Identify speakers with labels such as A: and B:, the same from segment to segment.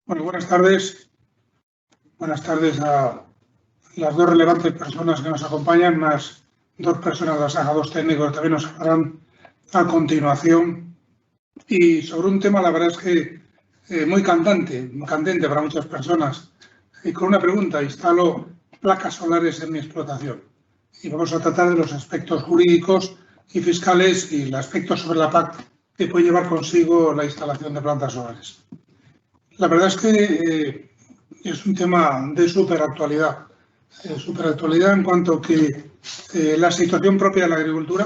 A: Bueno, buenas tardes. Buenas tardes a las dos relevantes personas que nos acompañan, más dos personas de la Saja, dos técnicos que también nos hablarán a continuación. Y sobre un tema, la verdad es que muy candente para muchas personas. Y con una pregunta: instalo placas solares en mi explotación. Y vamos a tratar de los aspectos jurídicos y fiscales y el aspecto sobre la PAC que puede llevar consigo la instalación de plantas solares. La verdad es que es un tema de superactualidad. Superactualidad en cuanto que la situación propia de la agricultura,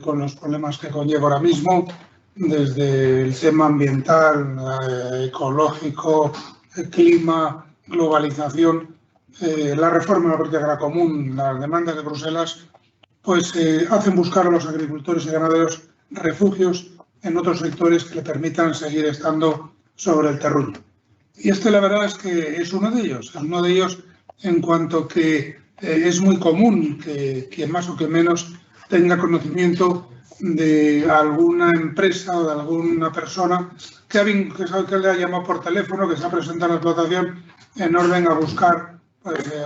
A: con los problemas que conlleva ahora mismo, desde el tema ambiental, ecológico, el clima, globalización, la reforma de la política agraria común, las demandas de Bruselas, pues hacen buscar a los agricultores y ganaderos refugios en otros sectores que le permitan seguir estando sobre el terruño. Y la verdad es que es uno de ellos en cuanto que es muy común que más o que menos tenga conocimiento de alguna empresa o de alguna persona que le ha llamado por teléfono, que se ha presentado en la explotación en orden a buscar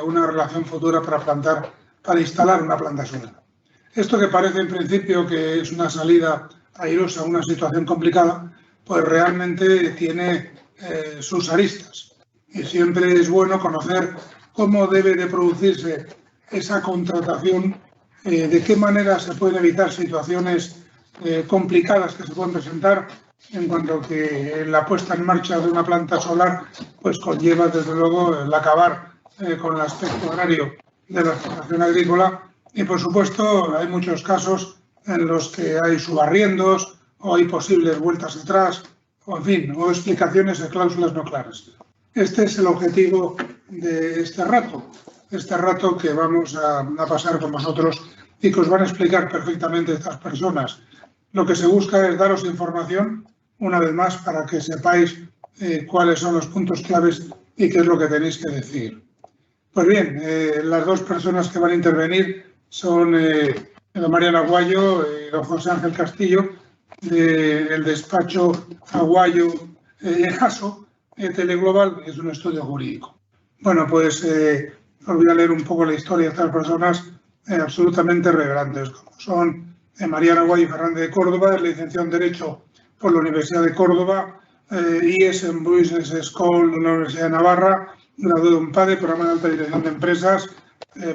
A: una relación futura para instalar una planta solar. Esto, que parece en principio que es una salida airosa a una situación complicada, pues realmente tiene sus aristas. Y siempre es bueno conocer cómo debe de producirse esa contratación, de qué manera se pueden evitar situaciones complicadas que se pueden presentar, en cuanto que la puesta en marcha de una planta solar pues conlleva desde luego el acabar con el aspecto agrario de la explotación agrícola. Y por supuesto hay muchos casos en los que hay subarriendos o hay posibles vueltas atrás, o en fin, o explicaciones de cláusulas no claras. Este es el objetivo de este rato que vamos a pasar con vosotros y que os van a explicar perfectamente estas personas. Lo que se busca es daros información, una vez más, para que sepáis cuáles son los puntos claves y qué es lo que tenéis que decir. Pues bien, las dos personas que van a intervenir son don Mariano Aguayo y don José Ángel Castillo, del despacho Aguayo Ejaso, Teleglobal, es un estudio jurídico. Bueno, pues os voy a leer un poco la historia de estas personas absolutamente relevantes, como son Mariano Aguayo Fernández de Córdoba, es licenciado en Derecho por la Universidad de Córdoba, y es en Business School de la Universidad de Navarra, graduado en PADE, Programa de Alta Dirección de Empresas,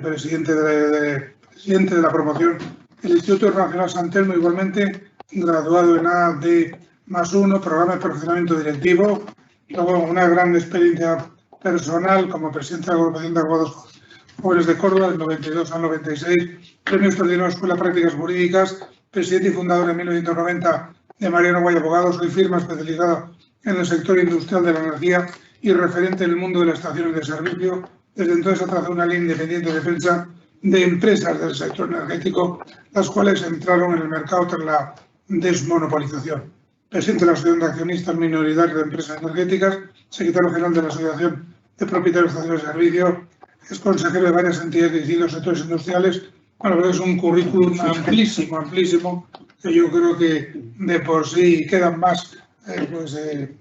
A: presidente de la promoción del Instituto Internacional San Telmo, igualmente graduado en AD+1, Programa de Perfeccionamiento Directivo. Luego, una gran experiencia personal como presidente de la Agrupación de Abogados Jóvenes de Córdoba, del 92 al 96, Premio Extraordinario de Escuela de Prácticas Jurídicas, presidente y fundador en 1990 de Mariano Aguayo Abogados, hoy firma especializada en el sector industrial de la energía y referente en el mundo de las estaciones de servicio. Desde entonces ha trazado una línea independiente de defensa de empresas del sector energético, las cuales entraron en el mercado tras la desmonopolización. Presidente de la Asociación de Accionistas Minoritarios de Empresas Energéticas, secretario general de la Asociación de Propietarios de Estaciones de Servicio, es consejero de varias entidades de distintos sectores industriales. Bueno, es un currículum amplísimo, que yo creo que de por sí quedan más,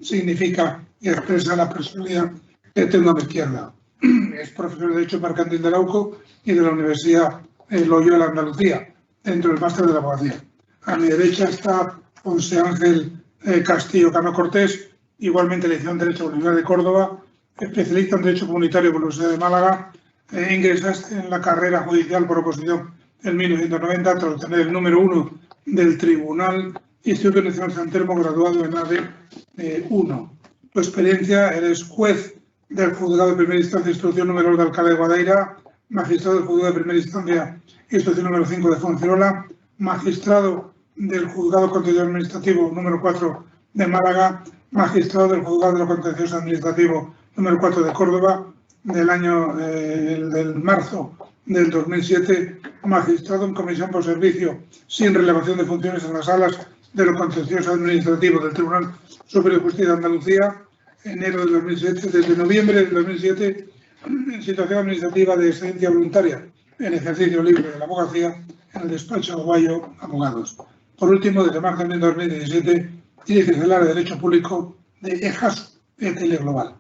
A: significa y expresa la personalidad que tengo a mi izquierda. Es profesor de Derecho Mercantil de la UCO y de la Universidad Loyola Andalucía, dentro del máster de la abogacía. A mi derecha está José Ángel Castillo Cano Cortés, igualmente licenciado en Derecho por la Universidad de Córdoba, especialista en Derecho Comunitario por la Universidad de Málaga, ingresaste en la carrera judicial por oposición en 1990 tras obtener el número 1 del Tribunal Instituto Nacional San Telmo, graduado en AD1. Tu experiencia: eres juez del Juzgado de Primera Instancia Instrucción número 2 de Alcalá de Guadaira, magistrado del Juzgado de Primera Instancia Instrucción número 5 de Fuengirola, magistrado del Juzgado Contencioso Administrativo número 4 de Málaga, magistrado del Juzgado de lo Contencioso Administrativo número 4 de Córdoba, del marzo del 2007, magistrado en comisión por servicio sin relevación de funciones en las salas de lo Contencioso Administrativo del Tribunal Superior de Justicia de Andalucía, enero del 2007, desde noviembre del 2007, en situación administrativa de excedencia voluntaria en ejercicio libre de la abogacía en el despacho Aguayo Abogados. Por último, desde marzo de 2017, dirige el área de Derecho Público de Ejaso, ETL Global.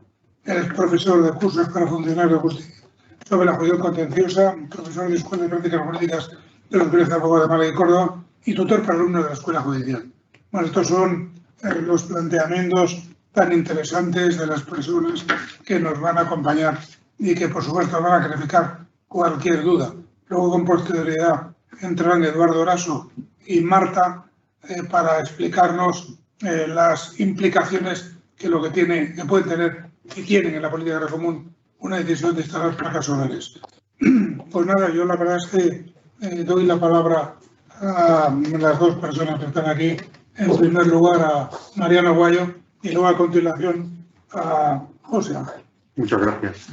A: Es profesor de cursos para funcionarios de justicia sobre la justicia contenciosa, profesor de Escuela de Prácticas Jurídicas de la Universidad de Abogados de Málaga y Córdoba y tutor para alumnos de la Escuela Judicial. Bueno, estos son los planteamientos tan interesantes de las personas que nos van a acompañar y que, por supuesto, van a clarificar cualquier duda. Luego, con posterioridad, entrarán Eduardo Eraso y Marta para explicarnos las implicaciones que pueden tener y tienen en la política agraria común una decisión de instalar placas solares. Pues nada, yo la verdad es que doy la palabra a las dos personas que están aquí. En primer lugar a Mariano Aguayo y luego a continuación a José Ángel.
B: Muchas gracias.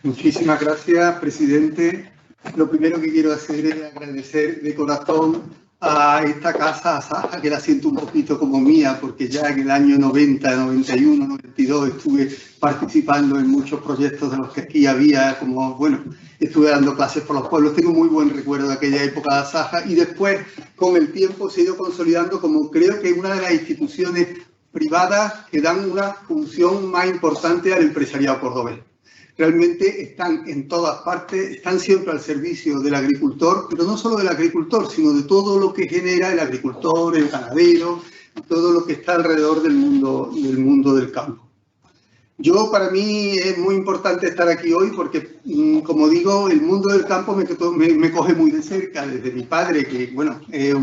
B: Muchísimas gracias, presidente. Lo primero que quiero hacer es agradecer de corazón a esta casa, a Saja, que la siento un poquito como mía, porque ya en el año 90, 91, 92 estuve participando en muchos proyectos de los que aquí había, como, bueno, estuve dando clases por los pueblos. Tengo muy buen recuerdo de aquella época de Saja y después, con el tiempo, se ha ido consolidando como creo que una de las instituciones privadas que dan una función más importante al empresariado cordobés. Realmente están en todas partes, están siempre al servicio del agricultor, pero no solo del agricultor, sino de todo lo que genera el agricultor, el ganadero, todo lo que está alrededor del mundo del campo. Para mí es muy importante estar aquí hoy porque, como digo, el mundo del campo me coge muy de cerca, desde mi padre, que, bueno, es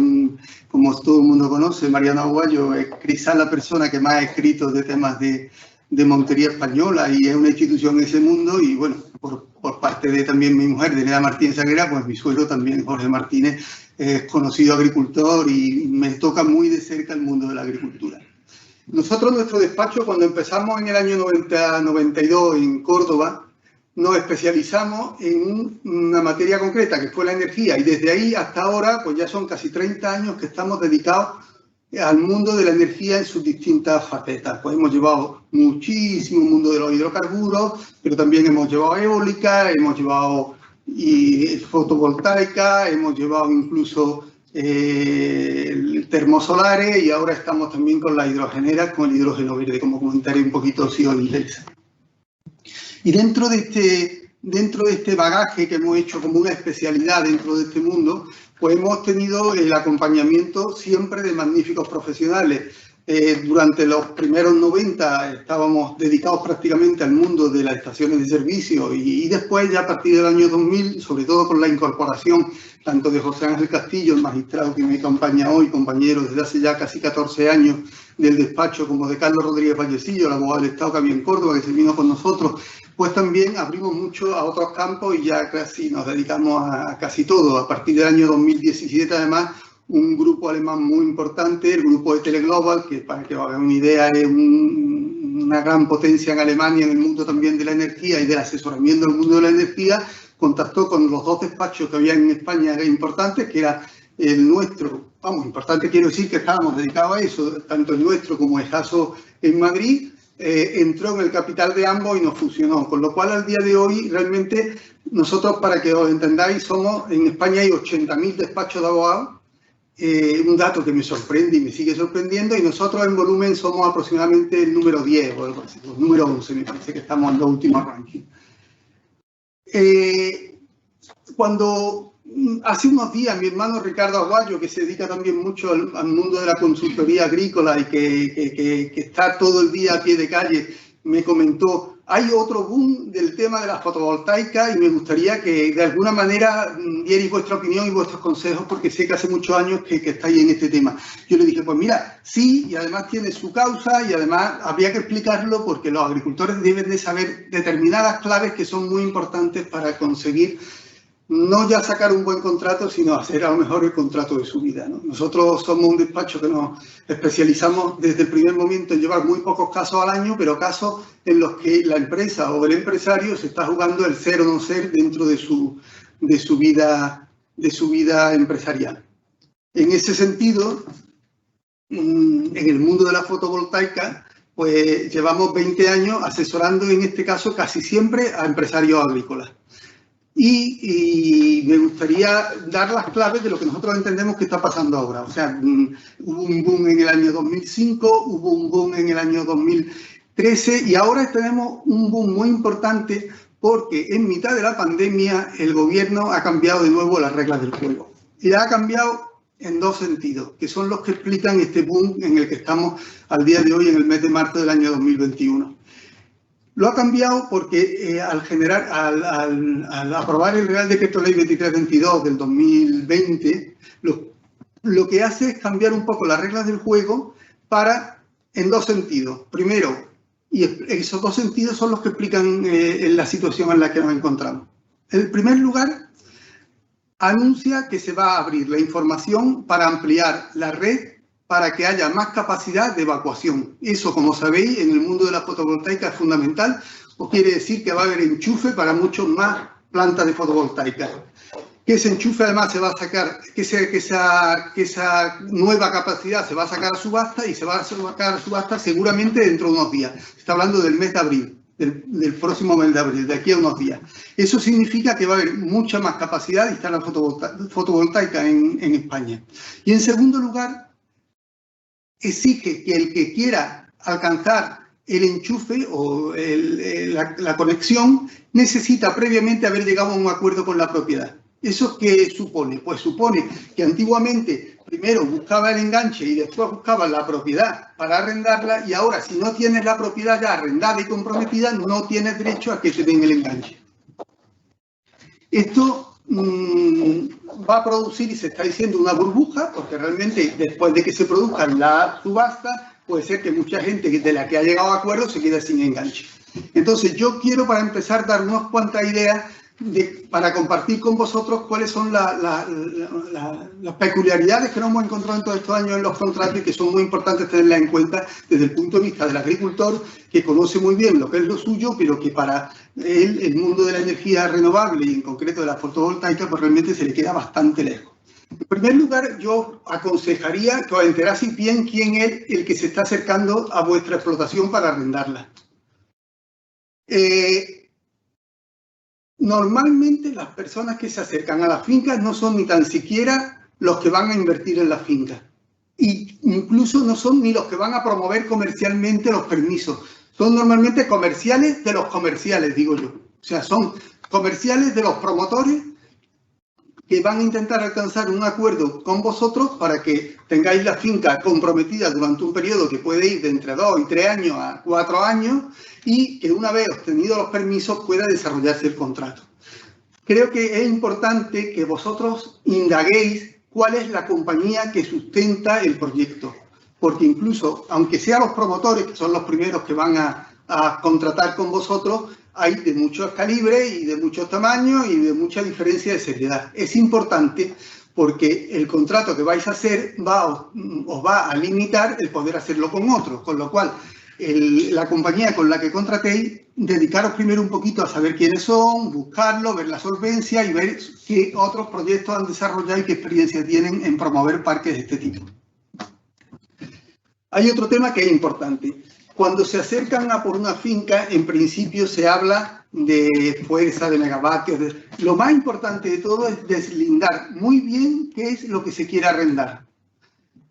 B: como todo el mundo conoce, Mariano Aguayo, es quizás la persona que más ha escrito de temas de montería española y es una institución en ese mundo, y bueno, por parte de también mi mujer, de Elena Martínez Aguilera, pues mi suegro también, Jorge Martínez, es conocido agricultor y me toca muy de cerca el mundo de la agricultura. Nosotros, nuestro despacho, cuando empezamos en el año 92 en Córdoba, nos especializamos en una materia concreta, que fue la energía, y desde ahí hasta ahora, pues ya son casi 30 años que estamos dedicados al mundo de la energía en sus distintas facetas. Pues hemos llevado muchísimo mundo de los hidrocarburos, pero también hemos llevado eólica, hemos llevado fotovoltaica, hemos llevado incluso termosolares, y ahora estamos también con las hidrogeneras, con el hidrógeno verde, como comentaré un poquito si os interesa. Y dentro de este bagaje que hemos hecho como una especialidad dentro de este mundo, pues hemos tenido el acompañamiento siempre de magníficos profesionales. Durante los primeros 90 estábamos dedicados prácticamente al mundo de las estaciones de servicio y después, ya a partir del año 2000, sobre todo con la incorporación tanto de José Ángel Castillo, el magistrado que me acompaña hoy, compañero desde hace ya casi 14 años del despacho, como de Carlos Rodríguez Vallecillo, el abogado del Estado que había en Córdoba, que se vino con nosotros, pues también abrimos mucho a otros campos y ya casi nos dedicamos a casi todo. A partir del año 2017, además, un grupo alemán muy importante, el grupo ETL Global, que para que os hagan una idea es una gran potencia en Alemania en el mundo también de la energía y del asesoramiento del mundo de la energía, contactó con los dos despachos que había en España importantes, que era el nuestro, importante quiero decir que estábamos dedicados a eso, tanto el nuestro como el EJASO en Madrid, entró en el capital de ambos y nos fusionó, con lo cual al día de hoy realmente nosotros, para que os entendáis, en España hay 80.000 despachos de abogados, un dato que me sorprende y me sigue sorprendiendo, y nosotros en volumen somos aproximadamente el número 10 o algo así, el número 11 me parece que estamos en los últimos rankings. Cuando hace unos días mi hermano Ricardo Aguayo, que se dedica también mucho al mundo de la consultoría agrícola y que está todo el día a pie de calle, me comentó, hay otro boom del tema de la fotovoltaica y me gustaría que de alguna manera dierais vuestra opinión y vuestros consejos, porque sé que hace muchos años que estáis en este tema. Yo le dije, pues mira, sí, y además tiene su causa y además habría que explicarlo porque los agricultores deben de saber determinadas claves que son muy importantes para conseguir no ya sacar un buen contrato, sino hacer a lo mejor el contrato de su vida, ¿no? Nosotros somos un despacho que nos especializamos desde el primer momento en llevar muy pocos casos al año, pero casos en los que la empresa o el empresario se está jugando el ser o no ser dentro de su vida empresarial. En ese sentido, en el mundo de la fotovoltaica, pues llevamos 20 años asesorando, en este caso, casi siempre a empresarios agrícolas. Y me gustaría dar las claves de lo que nosotros entendemos que está pasando ahora. O sea, hubo un boom en el año 2005, hubo un boom en el año 2000 13 y ahora tenemos un boom muy importante porque en mitad de la pandemia el gobierno ha cambiado de nuevo las reglas del juego. Y ha cambiado en dos sentidos, que son los que explican este boom en el que estamos al día de hoy, en el mes de marzo del año 2021. Lo ha cambiado porque al aprobar el Real Decreto Ley 2322 del 2020, lo que hace es cambiar un poco las reglas del juego en dos sentidos. Primero, y esos dos sentidos son los que explican la situación en la que nos encontramos. En primer lugar, anuncia que se va a abrir la información para ampliar la red para que haya más capacidad de evacuación. Eso, como sabéis, en el mundo de la fotovoltaica es fundamental, os quiere decir que va a haber enchufe para muchas más plantas de fotovoltaica. Que ese enchufe además se va a sacar, que esa nueva capacidad se va a sacar a subasta y se va a sacar a subasta seguramente dentro de unos días. Está hablando del mes de abril, del próximo mes de abril, de aquí a unos días. Eso significa que va a haber mucha más capacidad de instalar fotovoltaica en España. Y en segundo lugar, exige que el que quiera alcanzar el enchufe o la conexión necesita previamente haber llegado a un acuerdo con la propiedad. ¿Eso qué supone? Pues supone que antiguamente primero buscaba el enganche y después buscaba la propiedad para arrendarla y ahora si no tienes la propiedad ya arrendada y comprometida no tienes derecho a que te den el enganche. Esto va a producir, y se está diciendo, una burbuja, porque realmente después de que se produzca la subasta puede ser que mucha gente de la que ha llegado a acuerdo se quede sin enganche. Entonces yo quiero para empezar dar unas cuantas ideas para compartir con vosotros cuáles son las peculiaridades que nos hemos encontrado en todos estos años en los contratos y que son muy importantes tenerlas en cuenta desde el punto de vista del agricultor, que conoce muy bien lo que es lo suyo, pero que para él el mundo de la energía renovable y en concreto de la fotovoltaica pues realmente se le queda bastante lejos. En primer lugar, yo aconsejaría que os enteraseis bien quién es el que se está acercando a vuestra explotación para arrendarla. Normalmente las personas que se acercan a las fincas no son ni tan siquiera los que van a invertir en las fincas. E incluso no son ni los que van a promover comercialmente los permisos. Son normalmente comerciales de los comerciales, digo yo. O sea, son comerciales de los promotores que van a intentar alcanzar un acuerdo con vosotros para que tengáis la finca comprometida durante un periodo que puede ir de entre 2 y 3 años a 4 años y que una vez obtenidos los permisos pueda desarrollarse el contrato. Creo que es importante que vosotros indaguéis cuál es la compañía que sustenta el proyecto, porque incluso, aunque sean los promotores, que son los primeros que van a contratar con vosotros, hay de muchos calibres y de muchos tamaños y de mucha diferencia de seriedad. Es importante porque el contrato que vais a hacer os va a limitar el poder hacerlo con otros, con lo cual la compañía con la que contratéis, dedicaros primero un poquito a saber quiénes son, buscarlo, ver la solvencia y ver qué otros proyectos han desarrollado y qué experiencia tienen en promover parques de este tipo. Hay otro tema que es importante. Cuando se acercan a por una finca, en principio se habla de fuerza, de megavatios. Lo más importante de todo es deslindar muy bien qué es lo que se quiere arrendar.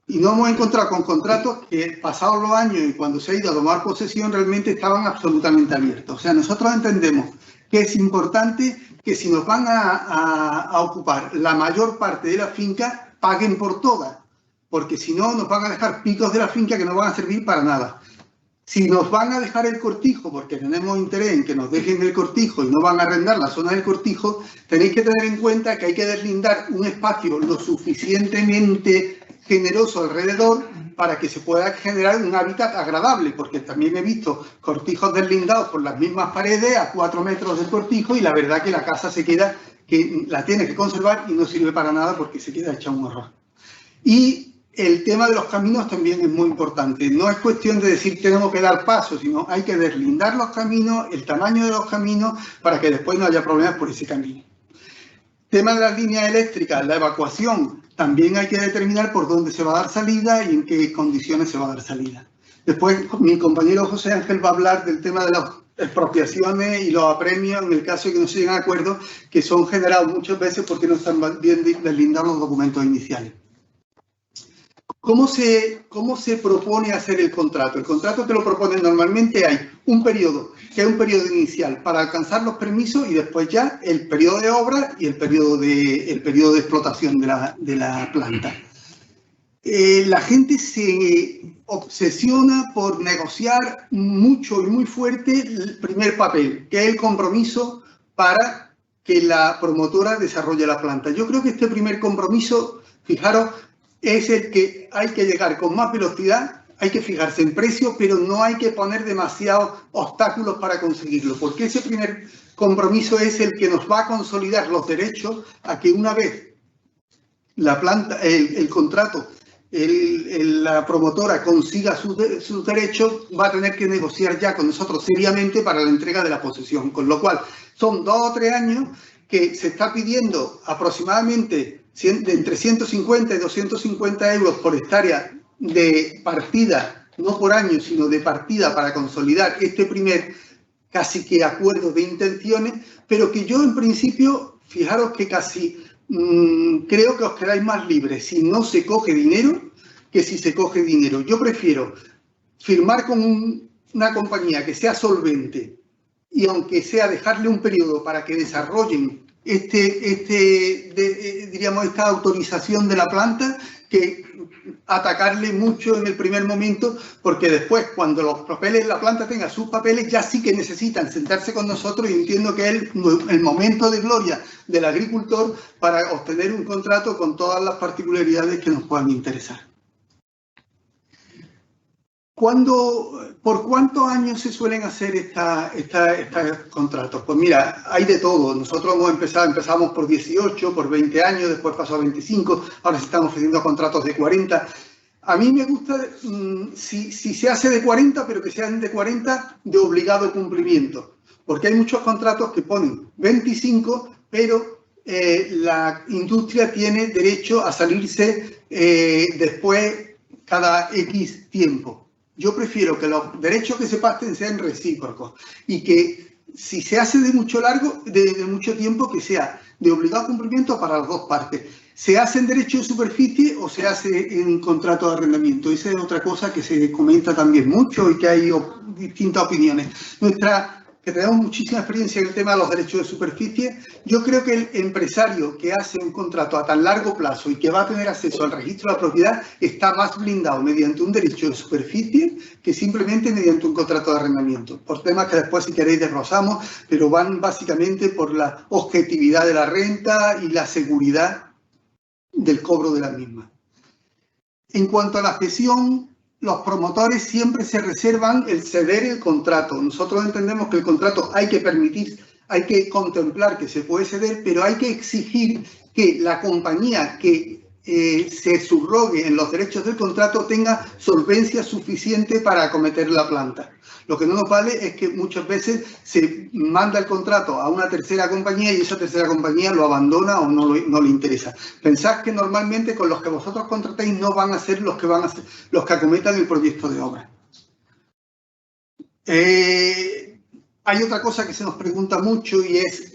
B: Y nos hemos encontrado con contratos que, pasados los años y cuando se ha ido a tomar posesión, realmente estaban absolutamente abiertos. O sea, nosotros entendemos que es importante que si nos van a ocupar la mayor parte de la finca, paguen por todas. Porque si no, nos van a dejar picos de la finca que no van a servir para nada. Si nos van a dejar el cortijo, porque tenemos interés en que nos dejen el cortijo y no van a arrendar la zona del cortijo, tenéis que tener en cuenta que hay que deslindar un espacio lo suficientemente generoso alrededor para que se pueda generar un hábitat agradable, porque también he visto cortijos deslindados por las mismas paredes a 4 metros del cortijo y la verdad que la casa se queda, que la tiene que conservar y no sirve para nada porque se queda hecha un horror. Y el tema de los caminos también es muy importante. No es cuestión de decir tenemos que dar pasos, sino hay que deslindar los caminos, el tamaño de los caminos, para que después no haya problemas por ese camino. Tema de las líneas eléctricas, la evacuación, también hay que determinar por dónde se va a dar salida y en qué condiciones se va a dar salida. Después mi compañero José Ángel va a hablar del tema de las expropiaciones y los apremios en el caso de que no se lleguen a acuerdos, que son generados muchas veces porque no están bien deslindados los documentos iniciales. ¿Cómo se propone hacer el contrato? El contrato te lo propone normalmente, hay un periodo, que es un periodo inicial para alcanzar los permisos y después ya el periodo de obra y el periodo de explotación de la planta. La gente se obsesiona por negociar mucho y muy fuerte el primer papel, que es el compromiso para que la promotora desarrolle la planta. Yo creo que este primer compromiso, fijaros, es el que hay que llegar con más velocidad, hay que fijarse en precio, pero no hay que poner demasiados obstáculos para conseguirlo, porque ese primer compromiso es el que nos va a consolidar los derechos a que una vez la planta, el contrato, la promotora consiga sus derechos, va a tener que negociar ya con nosotros seriamente para la entrega de la posesión, con lo cual son 2 o 3 años que se está pidiendo aproximadamente de entre 150 y 250 euros por hectárea de partida, no por año, sino de partida para consolidar este primer casi que acuerdo de intenciones, pero que yo en principio, fijaros que casi creo que os quedáis más libres si no se coge dinero que si se coge dinero. Yo prefiero firmar con una compañía que sea solvente y aunque sea dejarle un periodo para que desarrollen diríamos, esta autorización de la planta, que atacarle mucho en el primer momento, porque después, cuando los papeles, la planta tenga sus papeles, ya sí que necesitan sentarse con nosotros, y entiendo que es el momento de gloria del agricultor para obtener un contrato con todas las particularidades que nos puedan interesar. ¿Por cuántos años se suelen hacer estos contratos? Pues mira, hay de todo. Nosotros empezamos por 18, por 20 años, después pasó a 25, ahora se están ofreciendo contratos de 40. A mí me gusta, si se hace de 40, pero que sean de 40 de obligado cumplimiento, porque hay muchos contratos que ponen 25, pero la industria tiene derecho a salirse después cada X tiempo. Yo prefiero que los derechos que se pacten sean recíprocos y que si se hace de mucho tiempo, que sea de obligado cumplimiento para las dos partes. ¿Se hace en derecho de superficie o se hace en contrato de arrendamiento? Esa es otra cosa que se comenta también mucho y que hay distintas opiniones. Que tenemos muchísima experiencia en el tema de los derechos de superficie, yo creo que el empresario que hace un contrato a tan largo plazo y que va a tener acceso al registro de la propiedad está más blindado mediante un derecho de superficie que simplemente mediante un contrato de arrendamiento, por temas que después, si queréis, desglosamos, pero van básicamente por la objetividad de la renta y la seguridad del cobro de la misma. En cuanto a la cesión, los promotores siempre se reservan el ceder el contrato. Nosotros entendemos que el contrato hay que contemplar que se puede ceder, pero hay que exigir que la compañía que se subrogue en los derechos del contrato tenga solvencia suficiente para acometer la planta. Lo que no nos vale es que muchas veces se manda el contrato a una tercera compañía y esa tercera compañía lo abandona o no le interesa. Pensad que normalmente con los que vosotros contratéis no van a ser los que acometan el proyecto de obra. Hay otra cosa que se nos pregunta mucho y es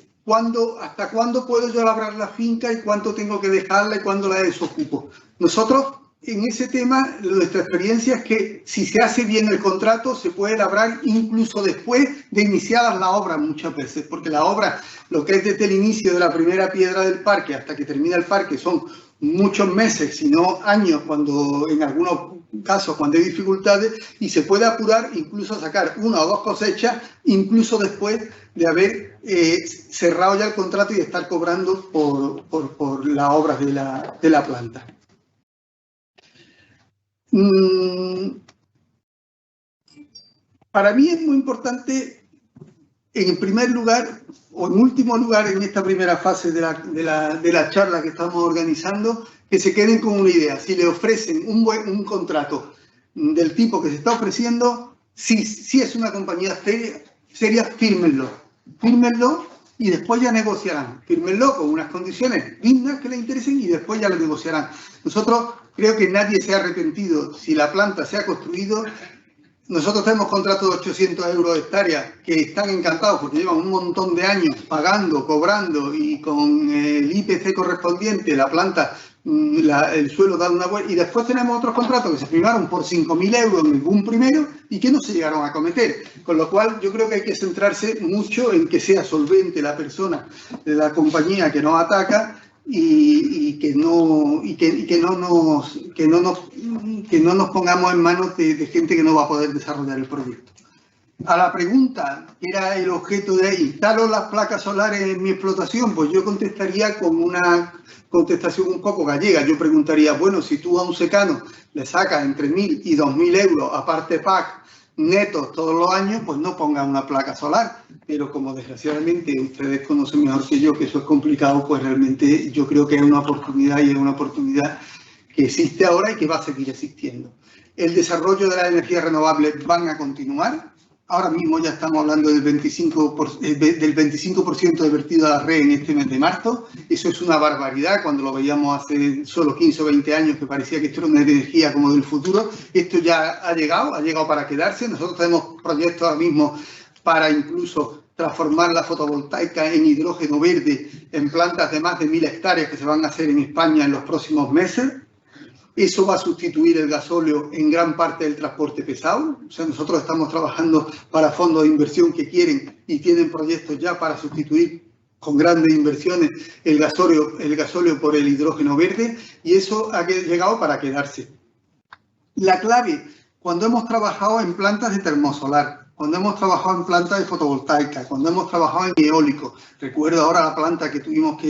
B: ¿hasta cuándo puedo yo labrar la finca y cuánto tengo que dejarla y cuándo la desocupo? Nosotros, en ese tema, nuestra experiencia es que si se hace bien el contrato, se puede labrar incluso después de iniciadas las obras muchas veces, porque la obra, lo que es desde el inicio de la primera piedra del parque hasta que termina el parque, son muchos meses, si no años, cuando en algunos casos cuando hay dificultades, y se puede apurar incluso a sacar 1 o 2 cosechas, incluso después de haber cerrado ya el contrato y de estar cobrando por las obras de la planta. Para mí es muy importante, en primer lugar, o en último lugar, en esta primera fase de la charla que estamos organizando, que se queden con una idea. Si le ofrecen un contrato del tipo que se está ofreciendo, si es una compañía seria, fírmenlo y después ya negociarán. Fírmenlo con unas condiciones dignas que les interesen y después ya lo negociarán. Nosotros creo que nadie se ha arrepentido si la planta se ha construido. Nosotros tenemos contratos de 800 euros hectárea que están encantados porque llevan un montón de años pagando, cobrando y con el IPC correspondiente la planta el suelo da una vuelta, y después tenemos otros contratos que se firmaron por 5.000 euros en un primero y que no se llegaron a cometer, con lo cual yo creo que hay que centrarse mucho en que sea solvente la persona de la compañía que nos ataca y que no nos pongamos en manos de gente que no va a poder desarrollar el proyecto. A la pregunta, que era el objeto de ¿instalo las placas solares en mi explotación? Pues yo contestaría con una contestación un poco gallega. Yo preguntaría, bueno, si tú a un secano le sacas entre 1.000 y 2.000 euros, aparte PAC, netos todos los años, pues no pongas una placa solar. Pero como desgraciadamente ustedes conocen mejor que yo que eso es complicado, pues realmente yo creo que es una oportunidad y es una oportunidad que existe ahora y que va a seguir existiendo. El desarrollo de las energías renovables van a continuar. Ahora mismo ya estamos hablando del 25% de vertido a la red en este mes de marzo. Eso es una barbaridad cuando lo veíamos hace solo 15 o 20 años, que parecía que esto era una energía como del futuro. Esto ya ha llegado para quedarse. Nosotros tenemos proyectos ahora mismo para incluso transformar la fotovoltaica en hidrógeno verde en plantas de más de 1.000 hectáreas que se van a hacer en España en los próximos meses. Eso va a sustituir el gasóleo en gran parte del transporte pesado. O sea, nosotros estamos trabajando para fondos de inversión que quieren y tienen proyectos ya para sustituir con grandes inversiones el gasóleo por el hidrógeno verde, y eso ha llegado para quedarse. La clave, cuando hemos trabajado en plantas de termosolar, cuando hemos trabajado en plantas de fotovoltaica, cuando hemos trabajado en eólico. Recuerdo ahora la planta que tuvimos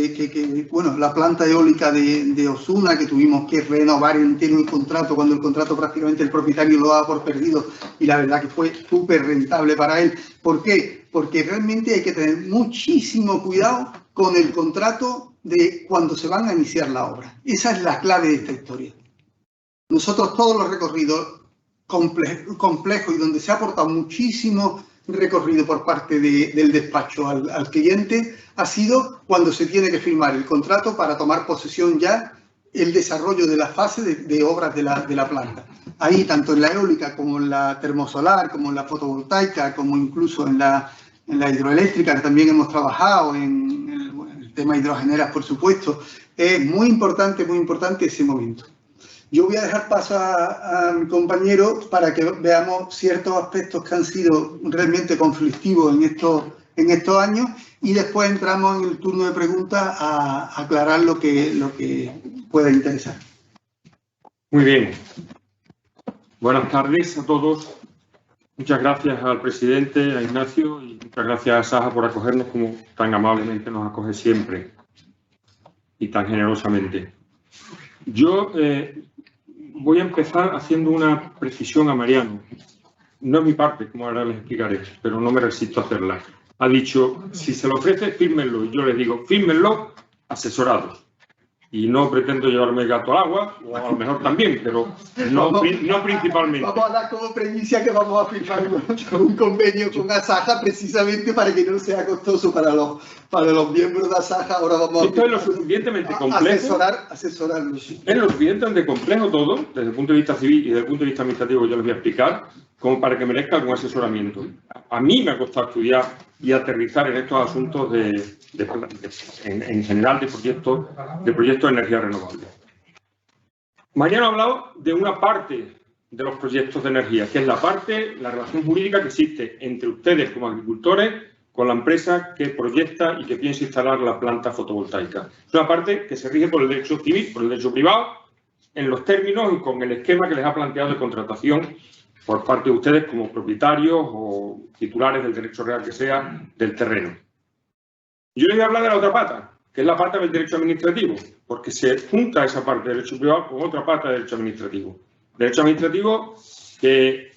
B: la planta eólica de Osuna, que tuvimos que renovar entero el contrato, cuando el contrato prácticamente el propietario lo daba por perdido, y la verdad que fue súper rentable para él. ¿Por qué? Porque realmente hay que tener muchísimo cuidado con el contrato de cuando se van a iniciar la obra. Esa es la clave de esta historia. Nosotros todos los recorridos complejo y donde se ha aportado muchísimo recorrido por parte del despacho al cliente ha sido cuando se tiene que firmar el contrato para tomar posesión ya el desarrollo de la fase de obras de la planta. Ahí, tanto en la eólica como en la termosolar, como en la fotovoltaica, como incluso en la hidroeléctrica, que también hemos trabajado, en el tema hidrogeneras, por supuesto, es muy importante ese momento. Yo voy a dejar paso a mi compañero para que veamos ciertos aspectos que han sido realmente conflictivos en estos años, y después entramos en el turno de preguntas a aclarar lo que pueda interesar.
C: Muy bien. Buenas tardes a todos. Muchas gracias al presidente, a Ignacio, y muchas gracias a Saja por acogernos como tan amablemente nos acoge siempre y tan generosamente. Yo voy a empezar haciendo una precisión a Mariano. No es mi parte, como ahora les explicaré, pero no me resisto a hacerla. Ha dicho, si se lo ofrece, fírmenlo. Y yo les digo, fírmenlo asesorados. Y no pretendo llevarme el gato al agua, o a lo mejor también, pero no principalmente.
B: Vamos a dar como premisa que vamos a firmar un convenio con Asaja precisamente para que no sea costoso para los miembros de Asaja. Ahora vamos a...
C: Esto es lo suficientemente complejo.
B: Asesorarlos.
C: Es lo suficientemente complejo todo, desde el punto de vista civil y desde el punto de vista administrativo, yo les voy a explicar, como para que merezca algún asesoramiento. A mí me ha costado estudiar y aterrizar en estos asuntos en general de proyectos de energía renovable. Mariano ha hablado de una parte de los proyectos de energía, que es la relación jurídica que existe entre ustedes como agricultores con la empresa que proyecta y que piensa instalar la planta fotovoltaica. Es una parte que se rige por el derecho civil, por el derecho privado, en los términos y con el esquema que les ha planteado de contratación por parte de ustedes como propietarios o titulares del derecho real que sea del terreno. Yo les voy a hablar de la otra pata, que es la pata del derecho administrativo, porque se junta esa parte del derecho privado con otra pata del derecho administrativo. Derecho administrativo que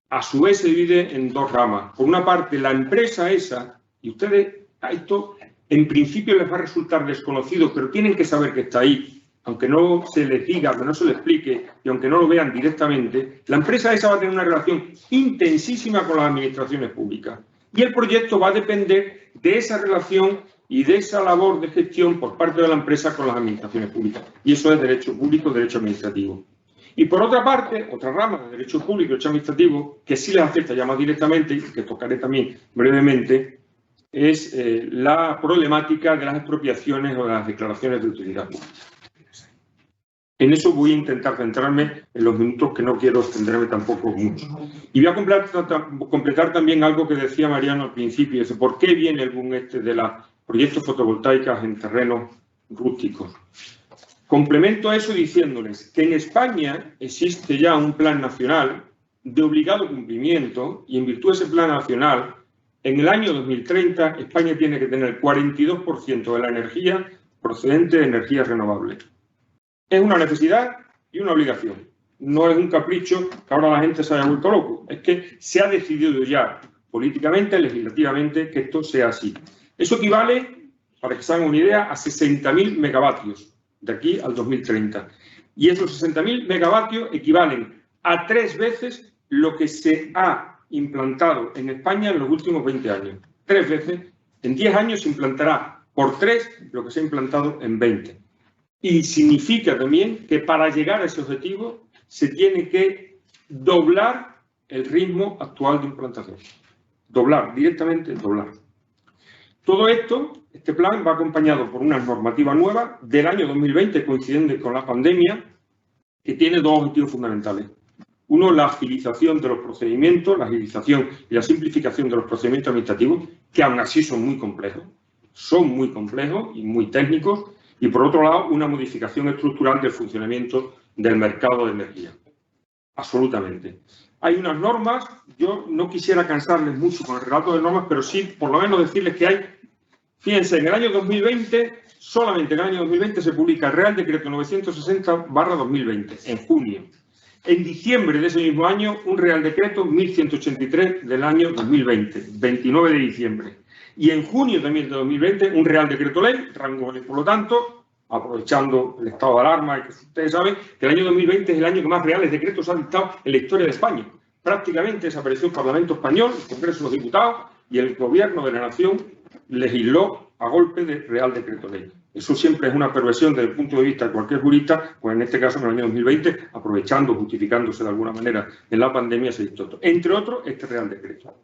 C: a su vez se divide en dos ramas. Por una parte, la empresa esa, y ustedes a esto en principio les va a resultar desconocido, pero tienen que saber que está ahí, aunque no se les diga, aunque no se les explique y aunque no lo vean directamente, la empresa esa va a tener una relación intensísima con las administraciones públicas. Y el proyecto va a depender de esa relación y de esa labor de gestión por parte de la empresa con las administraciones públicas. Y eso es derecho público, derecho administrativo. Y por otra parte, otra rama de derecho público y derecho administrativo, que sí les afecta ya más directamente, y que tocaré también brevemente, es la problemática de las expropiaciones o de las declaraciones de utilidad pública. En eso voy a intentar centrarme en los minutos, que no quiero extenderme tampoco mucho. Y voy a completar también algo que decía Mariano al principio. Dice, ¿por qué viene el boom de los proyectos fotovoltaicos en terrenos rústicos? Complemento a eso diciéndoles que en España existe ya un plan nacional de obligado cumplimiento, y en virtud de ese plan nacional, en el año 2030 España tiene que tener el 42% de la energía procedente de energías renovables. Es una necesidad y una obligación. No es un capricho que ahora la gente se haya vuelto loco. Es que se ha decidido ya políticamente, legislativamente, que esto sea así. Eso equivale, para que se hagan una idea, a 60.000 megavatios de aquí al 2030. Y esos 60.000 megavatios equivalen a 3 veces lo que se ha implantado en España en los últimos 20 años. 3 veces. En 10 años se implantará por 3 lo que se ha implantado en 20. Y significa también que para llegar a ese objetivo se tiene que doblar el ritmo actual de implantación. Doblar, directamente doblar. Todo esto, este plan va acompañado por una normativa nueva del año 2020, coincidente con la pandemia, que tiene 2 objetivos fundamentales. Uno, la agilización de los procedimientos, la agilización y la simplificación de los procedimientos administrativos, que aún así son muy complejos y muy técnicos. Y por otro lado, una modificación estructural del funcionamiento del mercado de energía. Absolutamente. Hay unas normas, yo no quisiera cansarles mucho con el relato de normas, pero sí por lo menos decirles que hay, fíjense, en el año 2020, solamente en el año 2020 se publica el Real Decreto 960/2020, en junio. En diciembre de ese mismo año, un Real Decreto 1183 del año 2020, 29 de diciembre. Y en junio también de 2020, un Real Decreto Ley, rango ley, por lo tanto, aprovechando el estado de alarma, y que ustedes saben que el año 2020 es el año que más reales decretos ha dictado en la historia de España. Prácticamente desapareció el Parlamento Español, el Congreso de los Diputados, y el Gobierno de la Nación legisló a golpe de Real Decreto Ley. Eso siempre es una perversión desde el punto de vista de cualquier jurista, pues en este caso, en el año 2020, aprovechando, justificándose de alguna manera en la pandemia, se dictó. Entre otros, este Real Decreto.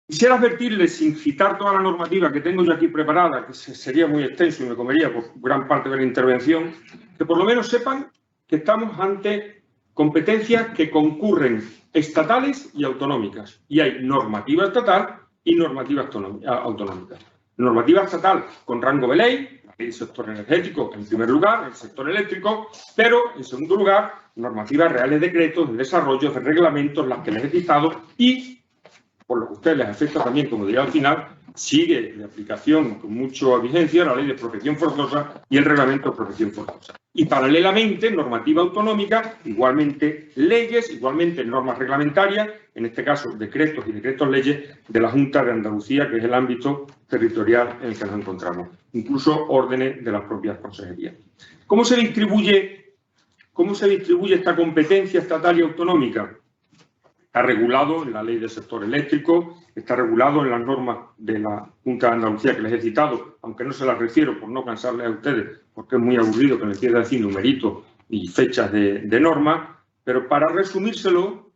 C: Quisiera advertirles, sin citar toda la normativa que tengo yo aquí preparada, que sería muy extenso y me comería por gran parte de la intervención, que por lo menos sepan que estamos ante competencias que concurren estatales y autonómicas. Y hay normativa estatal y normativa autonómica. Normativa estatal con rango de ley, la ley del sector energético en primer lugar, el sector eléctrico, pero en segundo lugar, normativas reales, decretos, de desarrollo, de reglamentos, las que les he citado, y por lo que a ustedes les afecta también, como diré al final, sigue de aplicación con mucha vigencia la ley de protección forzosa y el reglamento de protección forzosa. Y paralelamente, normativa autonómica, igualmente leyes, igualmente normas reglamentarias, en este caso decretos y decretos leyes de la Junta de Andalucía, que es el ámbito territorial en el que nos encontramos, incluso órdenes de las propias consejerías. ¿Cómo se distribuye esta competencia estatal y autonómica? Está regulado en la ley del sector eléctrico, está regulado en las normas de la Junta de Andalucía que les he citado, aunque no se las refiero por no cansarles a ustedes, porque es muy aburrido que les quiera decir numeritos y fechas de normas, pero para resumírselo,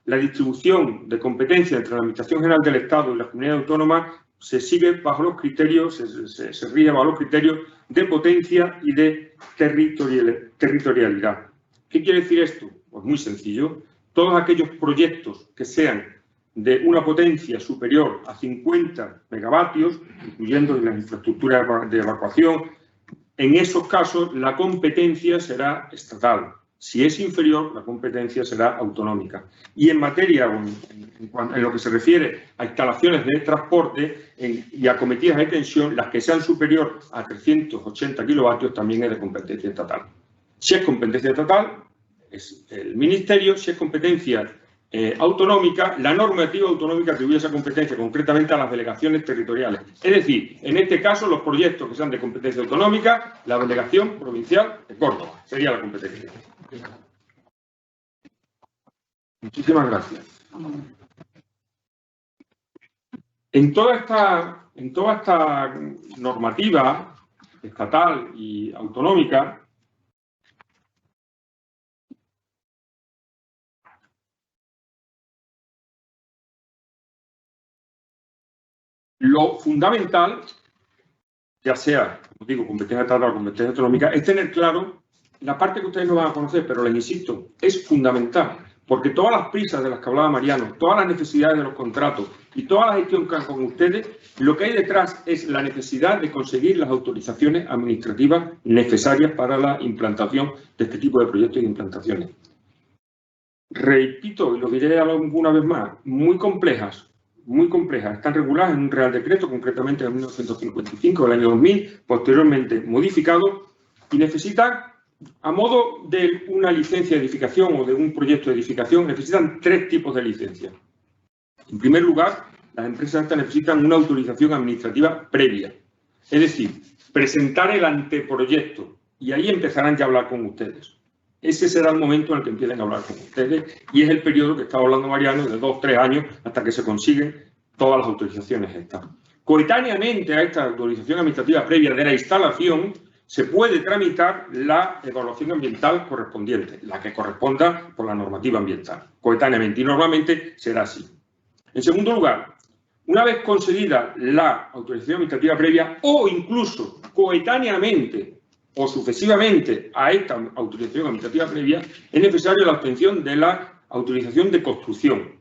C: la distribución de competencia entre la Administración General del Estado y las comunidades autónomas se sigue bajo los criterios, se rige bajo los criterios de potencia y de territorialidad. ¿Qué quiere decir esto? Pues muy sencillo. Todos aquellos proyectos que sean de una potencia superior a 50 megavatios, incluyendo las infraestructuras de evacuación, en esos casos la competencia será estatal. Si es inferior, la competencia será autonómica. Y en materia, en lo que se refiere a instalaciones de transporte y acometidas de tensión, las que sean superior a 380 kilovatios también es de competencia estatal. Si es competencia estatal, es el Ministerio. Si es competencia autonómica, la normativa autonómica atribuye esa competencia concretamente a las delegaciones territoriales. Es decir, en este caso, los proyectos que sean de competencia autonómica, la delegación provincial de Córdoba sería la competencia. Muchísimas gracias. En toda esta normativa estatal y autonómica, lo fundamental ya sea, como digo, competencia estatal o competencia autonómica, es tener claro la parte que ustedes no van a conocer, pero les insisto, es fundamental, porque todas las prisas de las que hablaba Mariano, todas las necesidades de los contratos y toda la gestión que hagan con ustedes, lo que hay detrás es la necesidad de conseguir las autorizaciones administrativas necesarias para la implantación de este tipo de proyectos y implantaciones. Repito, y lo diré alguna vez más, muy complejas, están reguladas en un Real Decreto, concretamente en 1955, del año 2000, posteriormente modificado, y necesitan, a modo de una licencia de edificación o de un proyecto de edificación, necesitan 3 tipos de licencias. En primer lugar, las empresas estas necesitan una autorización administrativa previa, es decir, presentar el anteproyecto, y ahí empezarán ya a hablar con ustedes. Ese será el momento en el que empiecen a hablar con ustedes y es el periodo que estaba hablando Mariano, de 2 o 3 años, hasta que se consiguen todas las autorizaciones estas. Coetáneamente a esta autorización administrativa previa de la instalación, se puede tramitar la evaluación ambiental correspondiente, la que corresponda por la normativa ambiental, coetáneamente, y normalmente será así. En segundo lugar, una vez conseguida la autorización administrativa previa o incluso coetáneamente o sucesivamente a esta autorización administrativa previa, es necesaria la obtención de la autorización de construcción,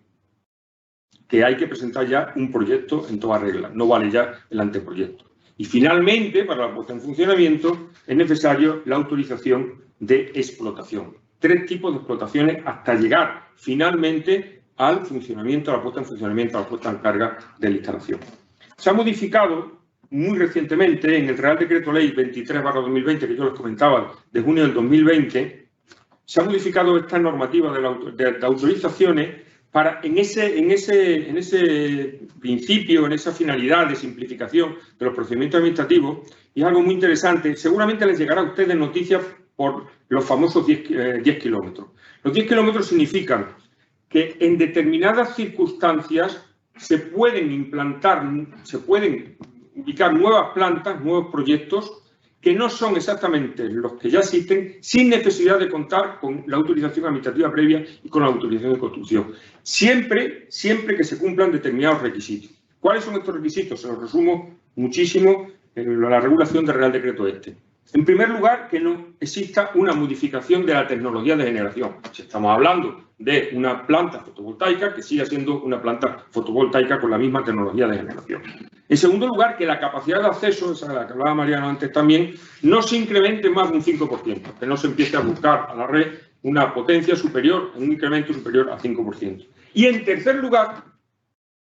C: que hay que presentar ya un proyecto en toda regla, no vale ya el anteproyecto. Y finalmente, para la puesta en funcionamiento, es necesario la autorización de explotación. 3 tipos de explotaciones hasta llegar finalmente al funcionamiento, a la puesta en funcionamiento, a la puesta en carga de la instalación. Se ha modificado muy recientemente en el Real Decreto Ley 23/2020, que yo les comentaba, de junio del 2020, se ha modificado esta normativa de autorizaciones para, en ese principio, en esa finalidad de simplificación de los procedimientos administrativos, y es algo muy interesante. Seguramente les llegará a ustedes noticias por los famosos 10 kilómetros. Los 10 kilómetros significan que en determinadas circunstancias se pueden implantar, se pueden ubicar nuevas plantas, nuevos proyectos que no son exactamente los que ya existen, sin necesidad de contar con la autorización administrativa previa y con la autorización de construcción. Siempre que se cumplan determinados requisitos. ¿Cuáles son estos requisitos? Se los resumo muchísimo en la regulación del Real Decreto este. En primer lugar, que no exista una modificación de la tecnología de generación. Si estamos hablando de una planta fotovoltaica, que siga siendo una planta fotovoltaica con la misma tecnología de generación. En segundo lugar, que la capacidad de acceso, esa de la que hablaba Mariano antes también, no se incremente más de un 5%, que no se empiece a buscar a la red una potencia superior, un incremento superior al 5%. Y en tercer lugar,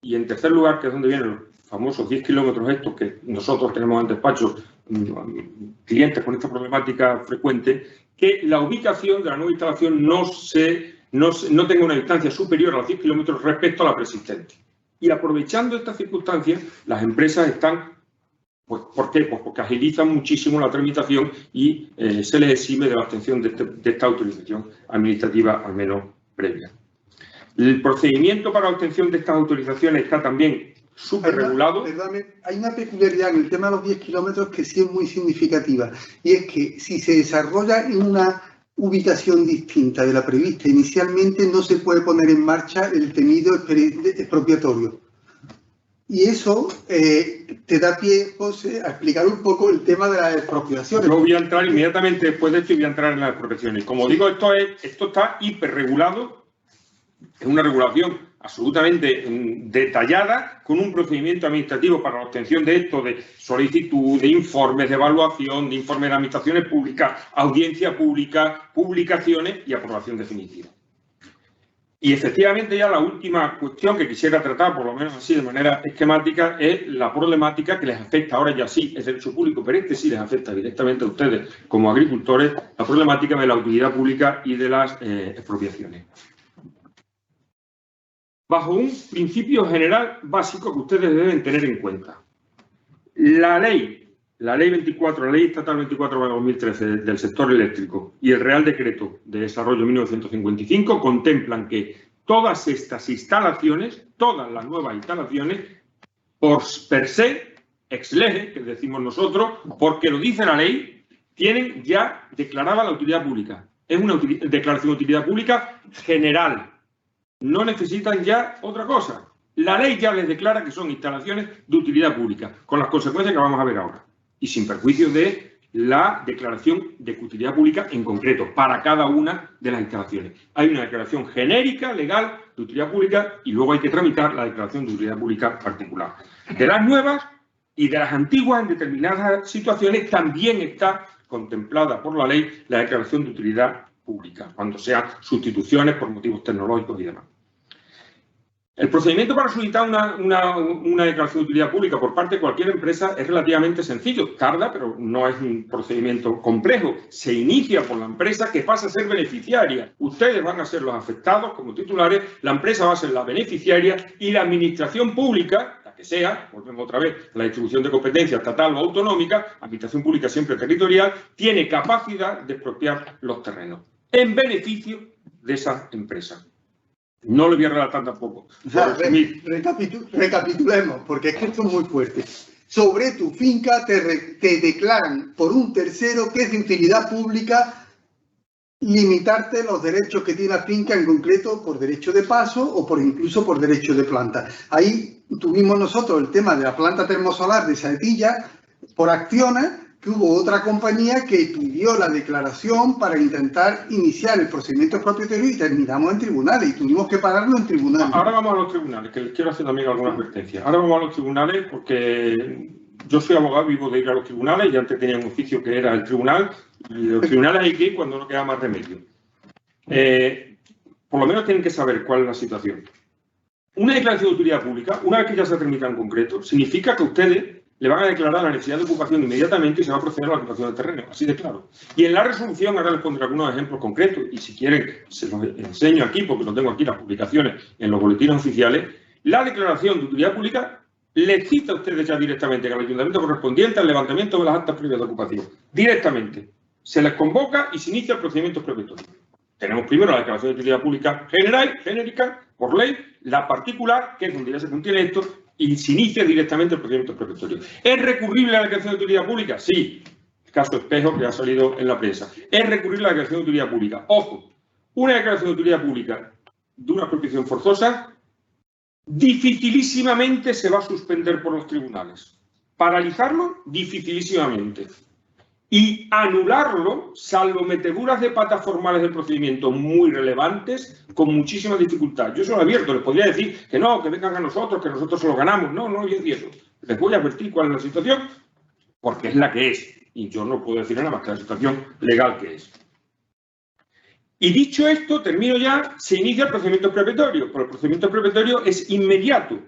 C: que es donde vienen los famosos 10 kilómetros estos que nosotros tenemos en despacho, clientes con esta problemática frecuente, que la ubicación de la nueva instalación no tenga una distancia superior a los 10 kilómetros respecto a la preexistente. Y aprovechando estas circunstancias, las empresas están, pues, ¿por qué? Pues porque agilizan muchísimo la tramitación y se les exime de la obtención de esta autorización administrativa, al menos previa. El procedimiento para la obtención de estas autorizaciones está también súper regulado.
B: Perdóname, hay una peculiaridad en el tema de los 10 kilómetros que sí es muy significativa, y es que si se desarrolla en una ubicación distinta de la prevista inicialmente, no se puede poner en marcha el temido expropiatorio. Y eso te da pie, José, a explicar un poco el tema de las expropiaciones.
C: Yo voy a entrar inmediatamente después de esto y voy a entrar en las expropiaciones. Como digo, esto está hiperregulado, es una regulación absolutamente detallada, con un procedimiento administrativo para la obtención de esto, de solicitud, de informes de evaluación, de informes de administraciones públicas, audiencia pública, publicaciones y aprobación definitiva. Y efectivamente ya la última cuestión que quisiera tratar, por lo menos así de manera esquemática, es la problemática que les afecta ahora ya sí, es derecho público, pero este sí les afecta directamente a ustedes como agricultores, la problemática de la utilidad pública y de las expropiaciones. Bajo un principio general básico que ustedes deben tener en cuenta. La ley 24, la ley estatal 24/2013 del sector eléctrico y el Real Decreto de Desarrollo 1955 contemplan que todas estas instalaciones, todas las nuevas instalaciones, per se, ex lege, que decimos nosotros, porque lo dice la ley, tienen ya declarada la utilidad pública. Es una declaración de utilidad pública general. No necesitan ya otra cosa. La ley ya les declara que son instalaciones de utilidad pública, con las consecuencias que vamos a ver ahora. y sin perjuicio de la declaración de utilidad pública en concreto para cada una de las instalaciones. Hay una declaración genérica, legal, de utilidad pública y luego hay que tramitar la declaración de utilidad pública particular. De las nuevas y de las antiguas, en determinadas situaciones, también está contemplada por la ley la declaración de utilidad pública, cuando sean sustituciones por motivos tecnológicos y demás. El procedimiento para solicitar una declaración de utilidad pública por parte de cualquier empresa es relativamente sencillo. Tarda, pero no es un procedimiento complejo. Se inicia por la empresa que pasa a ser beneficiaria. Ustedes van a ser los afectados como titulares, la empresa va a ser la beneficiaria y la administración pública, la que sea, volvemos otra vez a la distribución de competencia estatal o autonómica, administración pública siempre territorial, tiene capacidad de expropiar los terrenos en beneficio de esa empresa. No lo voy a relatar tampoco.
B: O sea, recapitulemos, porque es que esto es muy fuerte. Sobre tu finca te declaran por un tercero que es de utilidad pública limitarte los derechos que tiene la finca, en concreto por derecho de paso o por incluso por derecho de planta. Ahí tuvimos nosotros el tema de la planta termosolar de Saetilla por acciones, que hubo otra compañía que pidió la declaración para intentar iniciar el procedimiento expropiatorio y terminamos en tribunales y tuvimos que pararlo en tribunales.
C: Ahora vamos a los tribunales, que les quiero hacer también alguna advertencia. Ahora vamos a los tribunales porque yo soy abogado, vivo de ir a los tribunales y antes tenía un oficio que era el tribunal y los tribunales hay que ir cuando no queda más remedio. Por lo menos tienen que saber cuál es la situación. Una declaración de utilidad pública, una vez que ya se tramita en concreto, significa que ustedes le van a declarar la necesidad de ocupación inmediatamente y se va a proceder a la ocupación del terreno, así de claro. Y en la resolución, ahora les pondré algunos ejemplos concretos, y si quieren se los enseño aquí, porque lo tengo aquí, las publicaciones en los boletines oficiales, la declaración de utilidad pública les cita a ustedes ya directamente al ayuntamiento correspondiente al levantamiento de las actas previas de ocupación. Directamente. Se les convoca y se inicia el procedimiento expropiatorio. Tenemos primero la declaración de utilidad pública general, genérica, por ley, la particular, que es donde ya se contiene esto, y se inicia directamente el procedimiento expropiatorio. ¿Es recurrible la declaración de utilidad pública? Sí. El caso Espejo, que ha salido en la prensa. ¿Es recurrible la declaración de utilidad pública? Ojo, una declaración de utilidad pública de una expropiación forzosa dificilísimamente se va a suspender por los tribunales. Paralizarlo, dificilísimamente. Y anularlo, salvo meteduras de patas formales del procedimiento muy relevantes, con muchísima dificultad. Yo se lo advierto, les podría decir que no, que vengan a nosotros, que nosotros se lo ganamos. No, no voy a decir eso. Les voy a advertir cuál es la situación, porque es la que es. Y yo no puedo decir nada más que la situación legal que es. Y dicho esto, termino ya, se inicia el procedimiento expropiatorio. Pero el procedimiento expropiatorio es inmediato.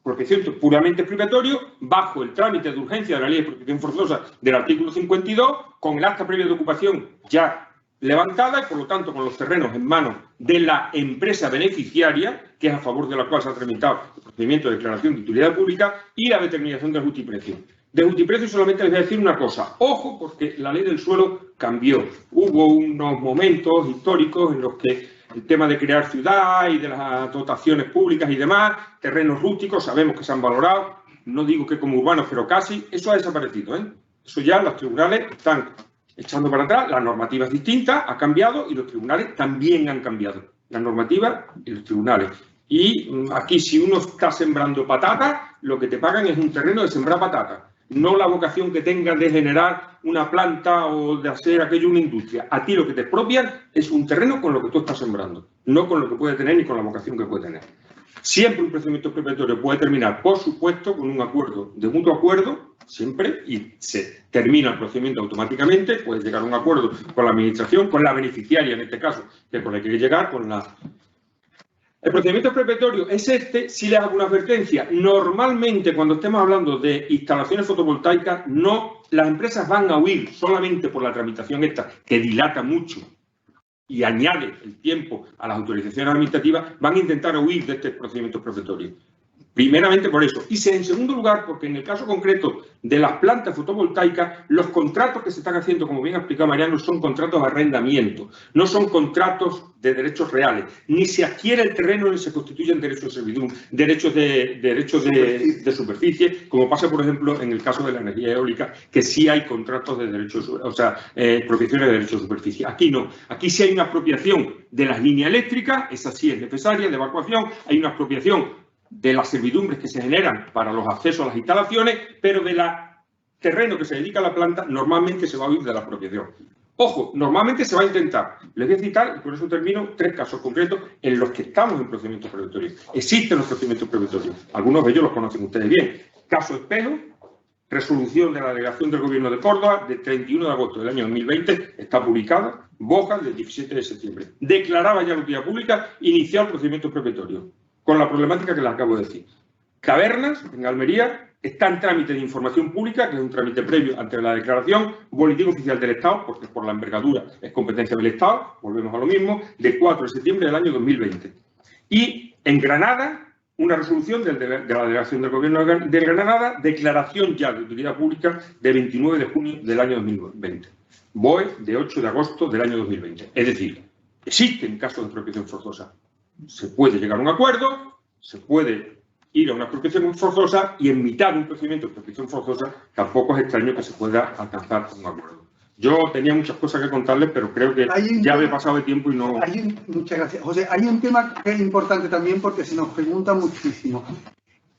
C: Procedimiento puramente expropiatorio, bajo el trámite de urgencia de la ley de expropiación forzosa del artículo 52, con el acta previa de ocupación ya levantada y, por lo tanto, con los terrenos en manos de la empresa beneficiaria, que es a favor de la cual se ha tramitado el procedimiento de declaración de utilidad pública y la determinación del justiprecio. De justiprecio solamente les voy a decir una cosa. Ojo, porque la ley del suelo cambió. Hubo unos momentos históricos en los que el tema de crear ciudad y de las dotaciones públicas y demás, terrenos rústicos, sabemos que se han valorado, no digo que como urbanos, pero casi, eso ha desaparecido, ¿eh? Eso ya los tribunales están echando para atrás, la normativa es distinta, ha cambiado y los tribunales también han cambiado. La normativa y los tribunales. Y aquí si uno está sembrando patata, lo que te pagan es un terreno de sembrar patata. No la vocación que tengas de generar una planta o de hacer aquello una industria. A ti lo que te expropian es un terreno con lo que tú estás sembrando, no con lo que puede tener ni con la vocación que puede tener. Siempre un procedimiento expropiatorio puede terminar, por supuesto, con un acuerdo de mutuo acuerdo, siempre, y se termina el procedimiento automáticamente, puedes llegar a un acuerdo con la administración, con la beneficiaria en este caso, que es por la que quiere llegar, con la... El procedimiento expropiatorio es este, si les hago una advertencia. Normalmente, cuando estemos hablando de instalaciones fotovoltaicas, no, las empresas van a huir solamente por la tramitación esta, que dilata mucho y añade el tiempo a las autorizaciones administrativas, van a intentar huir de este procedimiento expropiatorio. Primeramente por eso. Y en segundo lugar, porque en el caso concreto de las plantas fotovoltaicas, los contratos que se están haciendo, como bien ha explicado Mariano, son contratos de arrendamiento, no son contratos de derechos reales. Ni se adquiere el terreno ni se constituyen derechos de servidumbre, derechos de superficie, como pasa, por ejemplo, en el caso de la energía eólica, que sí hay contratos de derechos, o sea, expropiaciones de derechos de superficie. Aquí no. Aquí sí hay una expropiación de las líneas eléctricas, esa sí es necesaria, de evacuación, hay una expropiación de las servidumbres que se generan para los accesos a las instalaciones, pero de la terreno que se dedica a la planta, normalmente se va a huir de la apropiación. Ojo, normalmente se va a intentar. Les voy a citar, y con eso termino, 3 casos concretos en los que estamos en procedimientos preventorios. Existen los procedimientos preventorios. Algunos de ellos los conocen ustedes bien. Caso Espejo, resolución de la delegación del Gobierno de Córdoba del 31 de agosto del año 2020, está publicada, Bojas del 17 de septiembre. Declaraba ya la utilidad pública, iniciar procedimientos preventorios, con la problemática que les acabo de decir. Cavernas, en Almería, está en trámite de información pública, que es un trámite previo ante la declaración, boletín oficial del Estado, porque por la envergadura es competencia del Estado, volvemos a lo mismo, de 4 de septiembre del año 2020. Y en Granada, una resolución de la delegación del Gobierno de Granada, declaración ya de utilidad pública de 29 de junio del año 2020. BOE de 8 de agosto del año 2020. Es decir, existen casos de expropiación forzosa. Se puede llegar a un acuerdo, se puede ir a una expropiación forzosa y en mitad de un procedimiento de expropiación forzosa tampoco es extraño que se pueda alcanzar un acuerdo. Yo tenía muchas cosas que contarles, pero creo que ya me he pasado de tiempo y no...
B: Muchas gracias. José, hay un tema que es importante también porque se nos pregunta muchísimo.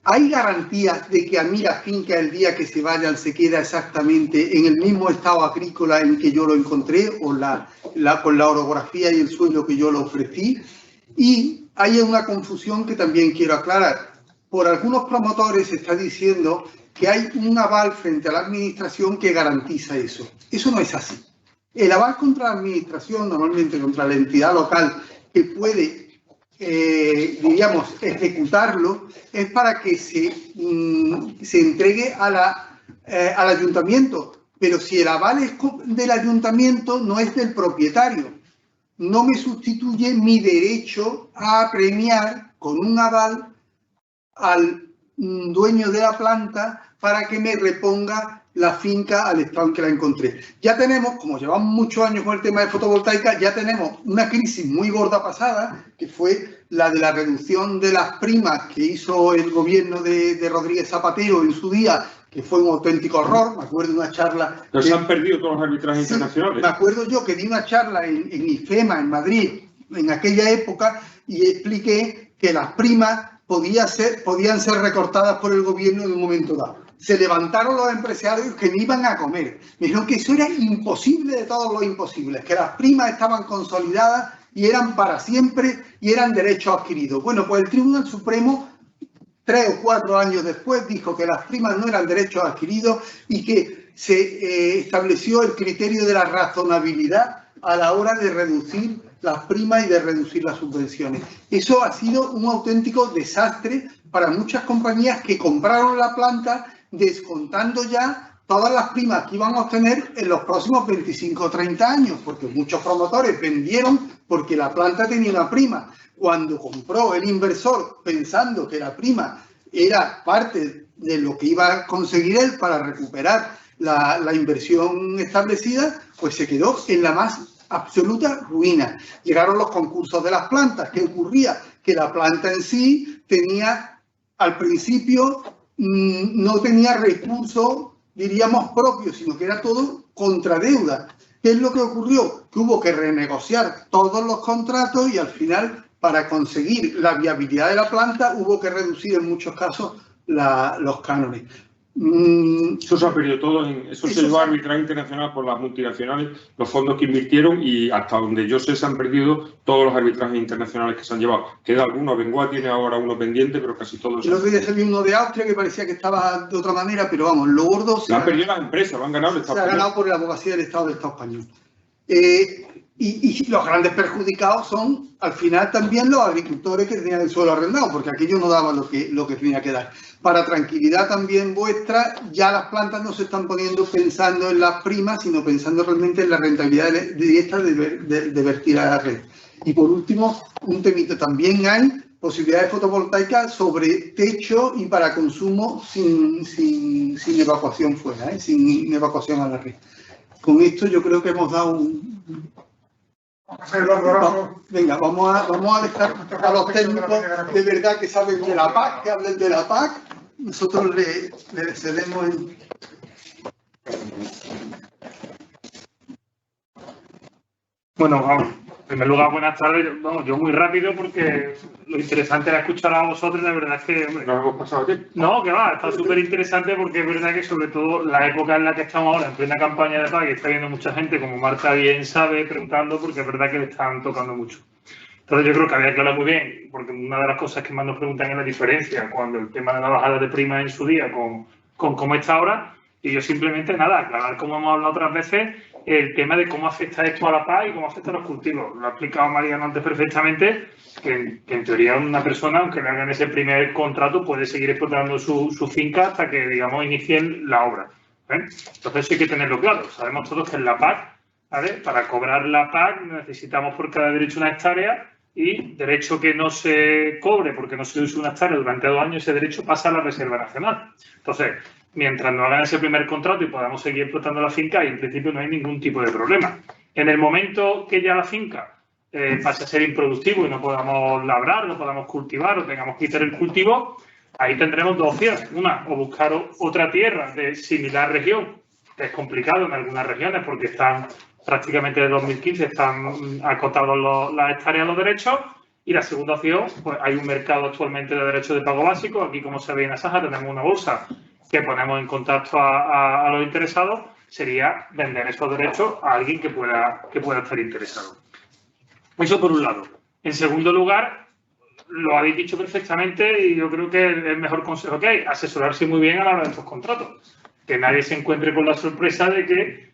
B: ¿Hay garantías de que a mí la finca el día que se vayan se queda exactamente en el mismo estado agrícola en que yo lo encontré o con la orografía y el suelo que yo lo ofrecí? Y hay una confusión que también quiero aclarar. Por algunos promotores se está diciendo que hay un aval frente a la administración que garantiza eso. Eso no es así. El aval contra la administración, normalmente contra la entidad local que puede, diríamos, ejecutarlo, es para que se entregue al ayuntamiento. Pero si el aval es del ayuntamiento, no es del propietario. No me sustituye mi derecho a premiar con un aval al dueño de la planta para que me reponga la finca al estado en que la encontré. Ya tenemos, como llevamos muchos años con el tema de fotovoltaica, ya tenemos una crisis muy gorda pasada, que fue la de la reducción de las primas que hizo el gobierno de Rodríguez Zapatero en su día, que fue un auténtico horror. Me acuerdo de una charla...
C: Pero se han perdido todos los arbitrajes internacionales.
B: Me acuerdo yo que di una charla en IFEMA, en Madrid, en aquella época, y expliqué que las primas podían ser recortadas por el gobierno en un momento dado. Se levantaron los empresarios que me iban a comer. Me dijeron que eso era imposible de todos los imposibles, que las primas estaban consolidadas y eran para siempre y eran derechos adquiridos. Bueno, pues el Tribunal Supremo, 3 o 4 años después, dijo que las primas no eran derechos adquiridos y que se estableció el criterio de la razonabilidad a la hora de reducir las primas y de reducir las subvenciones. Eso ha sido un auténtico desastre para muchas compañías que compraron la planta descontando ya todas las primas que iban a obtener en los próximos 25 o 30 años, porque muchos promotores vendieron porque la planta tenía una prima. Cuando compró el inversor pensando que la prima era parte de lo que iba a conseguir él para recuperar la inversión establecida, pues se quedó en la más absoluta ruina. Llegaron los concursos de las plantas. ¿Qué ocurría? Que la planta en sí tenía, al principio, no tenía recursos, diríamos, propios, sino que era todo contra deuda. ¿Qué es lo que ocurrió? Que hubo que renegociar todos los contratos y al final, para conseguir la viabilidad de la planta, hubo que reducir en muchos casos los cánones.
C: Eso se ha perdido todo, eso se llevó a arbitraje internacional por las multinacionales, los fondos que invirtieron, y hasta donde yo sé se han perdido todos los arbitrajes internacionales que se han llevado. Queda alguno, Bengoa tiene ahora uno pendiente, pero casi todos.
B: El otro día salió uno de Austria que parecía que estaba de otra manera, pero vamos, lo gordo se
C: han perdido las empresas, lo han ganado el Estado
B: español. Se ha ganado por la abogacía del Estado español. Y los grandes perjudicados son, al final, también los agricultores que tenían el suelo arrendado, porque aquello no daba lo que tenía que dar. Para tranquilidad también vuestra, ya las plantas no se están poniendo pensando en las primas, sino pensando realmente en la rentabilidad directa de vertir a la red. Y por último, un temito, también hay posibilidades fotovoltaicas sobre techo y para consumo sin evacuación fuera, sin evacuación a la red. Con esto yo creo que hemos dado un... Venga, vamos a dejar a los técnicos de verdad que saben de la PAC, que hablen de la PAC. Nosotros le cedemos en...
A: Bueno,
D: primer lugar, buenas tardes. Yo muy rápido porque lo interesante era escuchar a vosotros. La verdad es que... Hombre,
C: ¿Nos hemos pasado aquí?
D: No, que va, está súper interesante porque es verdad que sobre todo la época en la que estamos ahora, en plena campaña de paz, y está viendo mucha gente, como Marta bien sabe, preguntando, porque es verdad que le están tocando mucho. Entonces yo creo que había que hablar muy bien, porque una de las cosas que más nos preguntan es la diferencia cuando el tema de la bajada de prima en su día con cómo está ahora, y yo simplemente nada, aclarar como hemos hablado otras veces, el tema de cómo afecta esto a la paz y cómo afecta a los cultivos. Lo ha explicado Mariano antes perfectamente, que en teoría una persona, aunque le hagan ese primer contrato, puede seguir explotando su finca hasta que, digamos, inicien la obra. Entonces eso hay que tenerlo claro. Sabemos todos que en la PAC, ¿vale? Para cobrar la PAC necesitamos por cada derecho una hectárea, y derecho que no se cobre porque no se use una hectárea durante 2 años, ese derecho pasa a la Reserva Nacional. Entonces, mientras no hagan ese primer contrato y podamos seguir explotando la finca, y en principio no hay ningún tipo de problema. En el momento que ya la finca pase a ser improductivo y no podamos labrar, no podamos cultivar o tengamos que quitar el cultivo, ahí tendremos 2 opciones. Una, o buscar otra tierra de similar región, que es complicado en algunas regiones porque están prácticamente desde 2015 están acotados las hectáreas, los derechos. Y la segunda opción, pues hay un mercado actualmente de derechos de pago básico. Aquí, como se ve en Asaja, tenemos una bolsa que ponemos en contacto a los interesados. Sería vender esos derechos a alguien que pueda estar interesado. Eso por un lado. En segundo lugar, lo habéis dicho perfectamente y yo creo que el mejor consejo que hay, asesorarse muy bien a la hora de estos contratos. Que nadie se encuentre con la sorpresa de que,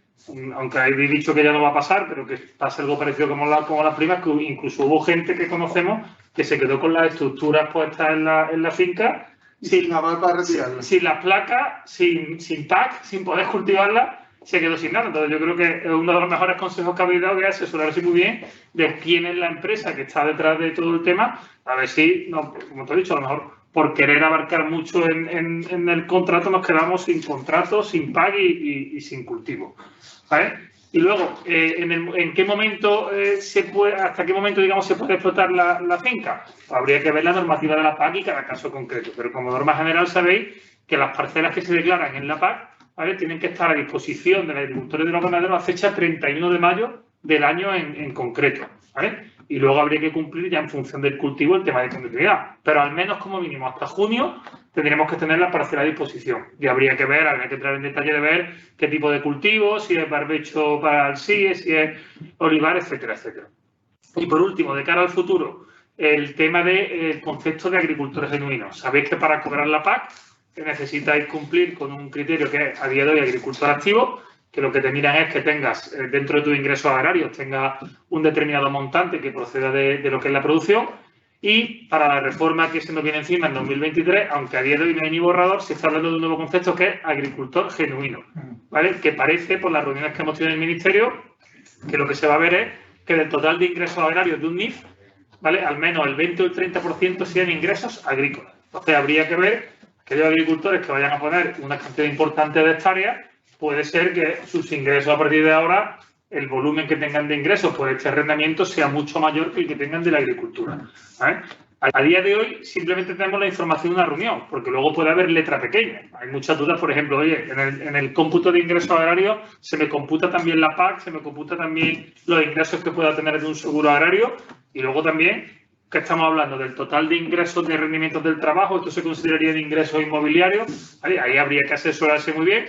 D: aunque habéis dicho que ya no va a pasar, pero que pase algo parecido como las primas, que incluso hubo gente que conocemos que se quedó con las estructuras puestas en la finca, sin las placas, sin PAC, sin poder cultivarla, se quedó sin nada. Entonces yo creo que uno de los mejores consejos que habéis dado es asesorarse muy bien de quién es la empresa que está detrás de todo el tema, a ver si, no, como te he dicho, a lo mejor por querer abarcar mucho en el contrato nos quedamos sin contrato, sin PAC y sin cultivo, ¿vale? Y luego, ¿en qué momento hasta qué momento, digamos, se puede explotar la finca? Habría que ver la normativa de la PAC y cada caso concreto, pero como norma general sabéis que las parcelas que se declaran en la PAC, ¿vale?, tienen que estar a disposición del agricultor y de los ganaderos a fecha 31 de mayo del año en concreto, ¿vale? Y luego habría que cumplir ya en función del cultivo el tema de continuidad. Pero al menos como mínimo hasta junio tendríamos que tener la parcela a disposición. Y habría que entrar en detalle de ver qué tipo de cultivo, si es barbecho para el síe, si es olivar, etcétera, etcétera. Y por último, de cara al futuro, el tema del concepto de agricultores genuinos. Sabéis que para cobrar la PAC necesitáis cumplir con un criterio que es a día de hoy agricultor activo, que lo que te miran es que tengas dentro de tus ingresos agrarios tengas un determinado montante que proceda de lo que es la producción. Y para la reforma que se nos viene encima en 2023, aunque a día de hoy no hay ni borrador, se está hablando de un nuevo concepto que es agricultor genuino, ¿vale? Que parece, por las reuniones que hemos tenido en el Ministerio, que lo que se va a ver es que del total de ingresos agrarios de un NIF, ¿vale?, al menos el 20 o el 30% sean ingresos agrícolas. Entonces habría que ver que aquellos agricultores que vayan a poner una cantidad importante de hectáreas, puede ser que sus ingresos a partir de ahora, el volumen que tengan de ingresos por este arrendamiento sea mucho mayor que el que tengan de la agricultura, ¿vale? A día de hoy simplemente tenemos la información de una reunión, porque luego puede haber letra pequeña. Hay muchas dudas, por ejemplo, oye, en el cómputo de ingresos agrarios se me computa también la PAC, se me computa también los ingresos que pueda tener de un seguro agrario, y luego también que estamos hablando del total de ingresos de rendimientos del trabajo, esto se consideraría de ingresos inmobiliarios, ¿vale? Ahí habría que asesorarse muy bien.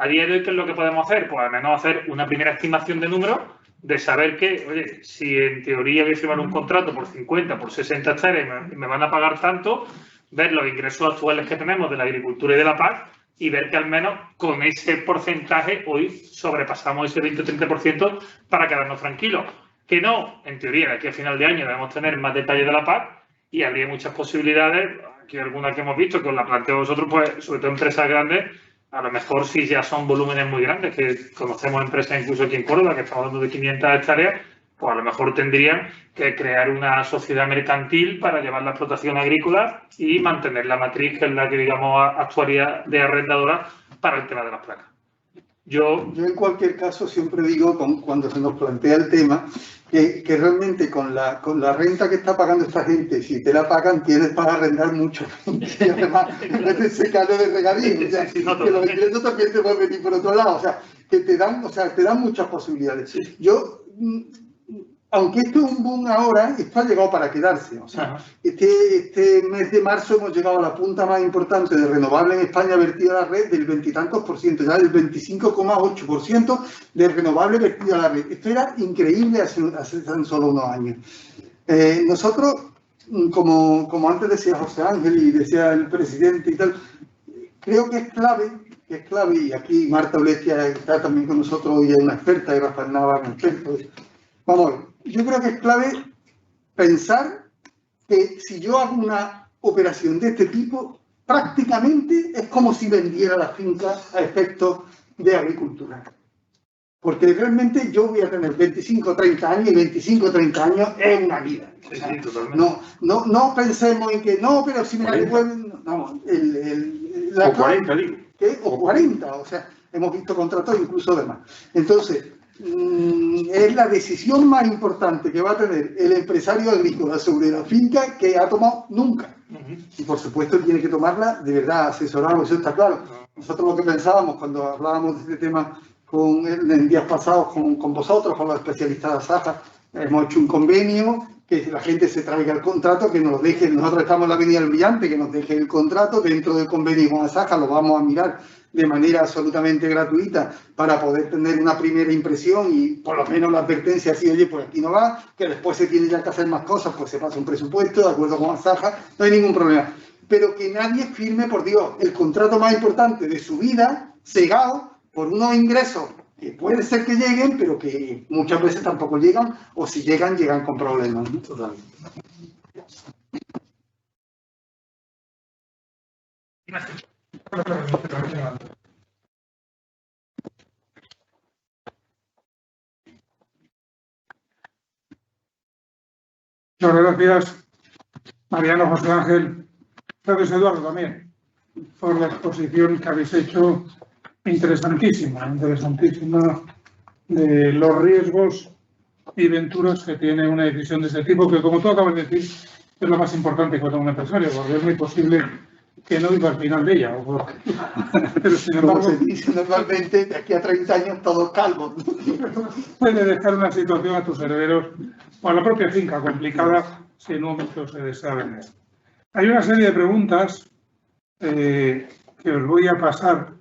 D: A día de hoy, ¿qué es lo que podemos hacer? Pues al menos hacer una primera estimación de números, de saber que, oye, si en teoría voy a firmar un contrato por 50, por 60 hectáreas y me van a pagar tanto, ver los ingresos actuales que tenemos de la agricultura y de la PAC y ver que al menos con ese porcentaje hoy sobrepasamos ese 20 o 30% para quedarnos tranquilos. Que no, en teoría, de aquí a final de año debemos tener más detalles de la PAC y habría muchas posibilidades, aquí algunas que hemos visto, que os la planteo vosotros, pues sobre todo empresas grandes, a lo mejor si ya son volúmenes muy grandes, que conocemos empresas incluso aquí en Córdoba, que estamos hablando de 500 hectáreas, pues a lo mejor tendrían que crear una sociedad mercantil para llevar la explotación agrícola y mantener la matriz, que es la que, digamos, actuaría de arrendadora para el tema de las placas. Yo
B: en cualquier caso siempre digo, cuando se nos plantea el tema, que realmente con la renta que está pagando esta gente, si te la pagan, tienes para arrendar mucho. Y además, en vez de secarlo de regadío, o sea, que los ingresos también te pueden venir por otro lado. O sea, que te dan muchas posibilidades. Yo aunque esto es un boom ahora, esto ha llegado para quedarse. O sea, este mes de marzo hemos llegado a la punta más importante de renovable en España vertida a la red del 20 y tantos por ciento, ya del 25,8% de renovable vertida a la red. Esto era increíble hace tan solo unos años. Nosotros, como antes decía José Ángel y decía el presidente y tal, creo que es clave, y aquí Marta Olestia está también con nosotros hoy, es una experta, y Rafael Nava, un experto. Vamos a ver, yo creo que es clave pensar que si yo hago una operación de este tipo, prácticamente es como si vendiera la finca a efectos de agricultura. Porque realmente yo voy a tener 25 o 30 años y 25 o 30 años es una vida. O sea, no pensemos en que no, pero si me la devuelven. No,
C: o 40, digo.
B: O 40, o sea, hemos visto contratos incluso de más. Entonces, es la decisión más importante que va a tener el empresario agrícola sobre la finca que ha tomado nunca. Y por supuesto tiene que tomarla de verdad, asesorado, eso está claro. Nosotros lo que pensábamos cuando hablábamos de este tema en días pasados con vosotros, con los especialistas de Asaja, hemos hecho un convenio, que la gente se traiga el contrato, que nos lo deje, nosotros estamos en la Avenida del Brillante, que nos deje el contrato dentro del convenio con Asaja, lo vamos a mirar de manera absolutamente gratuita para poder tener una primera impresión y por lo menos la advertencia así, oye, por aquí no va, que después se tiene ya que hacer más cosas, pues se pasa un presupuesto, de acuerdo con Asaja, no hay ningún problema. Pero que nadie firme, por Dios, el contrato más importante de su vida, cegado, por unos ingresos que puede ser que lleguen, pero que muchas veces tampoco llegan, o si llegan, llegan con problemas, ¿no? Totalmente.
A: Muchas gracias, Mariano, José Ángel. Gracias, Eduardo, también, por la exposición que habéis hecho. Interesantísima de los riesgos y venturas que tiene una decisión de este tipo, que como tú acabas de decir, es lo más importante que toma un empresario, porque es muy posible que no viva al final de ella. Pero sin embargo,
B: como se dice normalmente, de aquí a 30 años todos calvos.
A: Puede dejar una situación a tus herederos o a la propia finca complicada si en un momento se desea vender. Hay una serie de preguntas que os voy a pasar.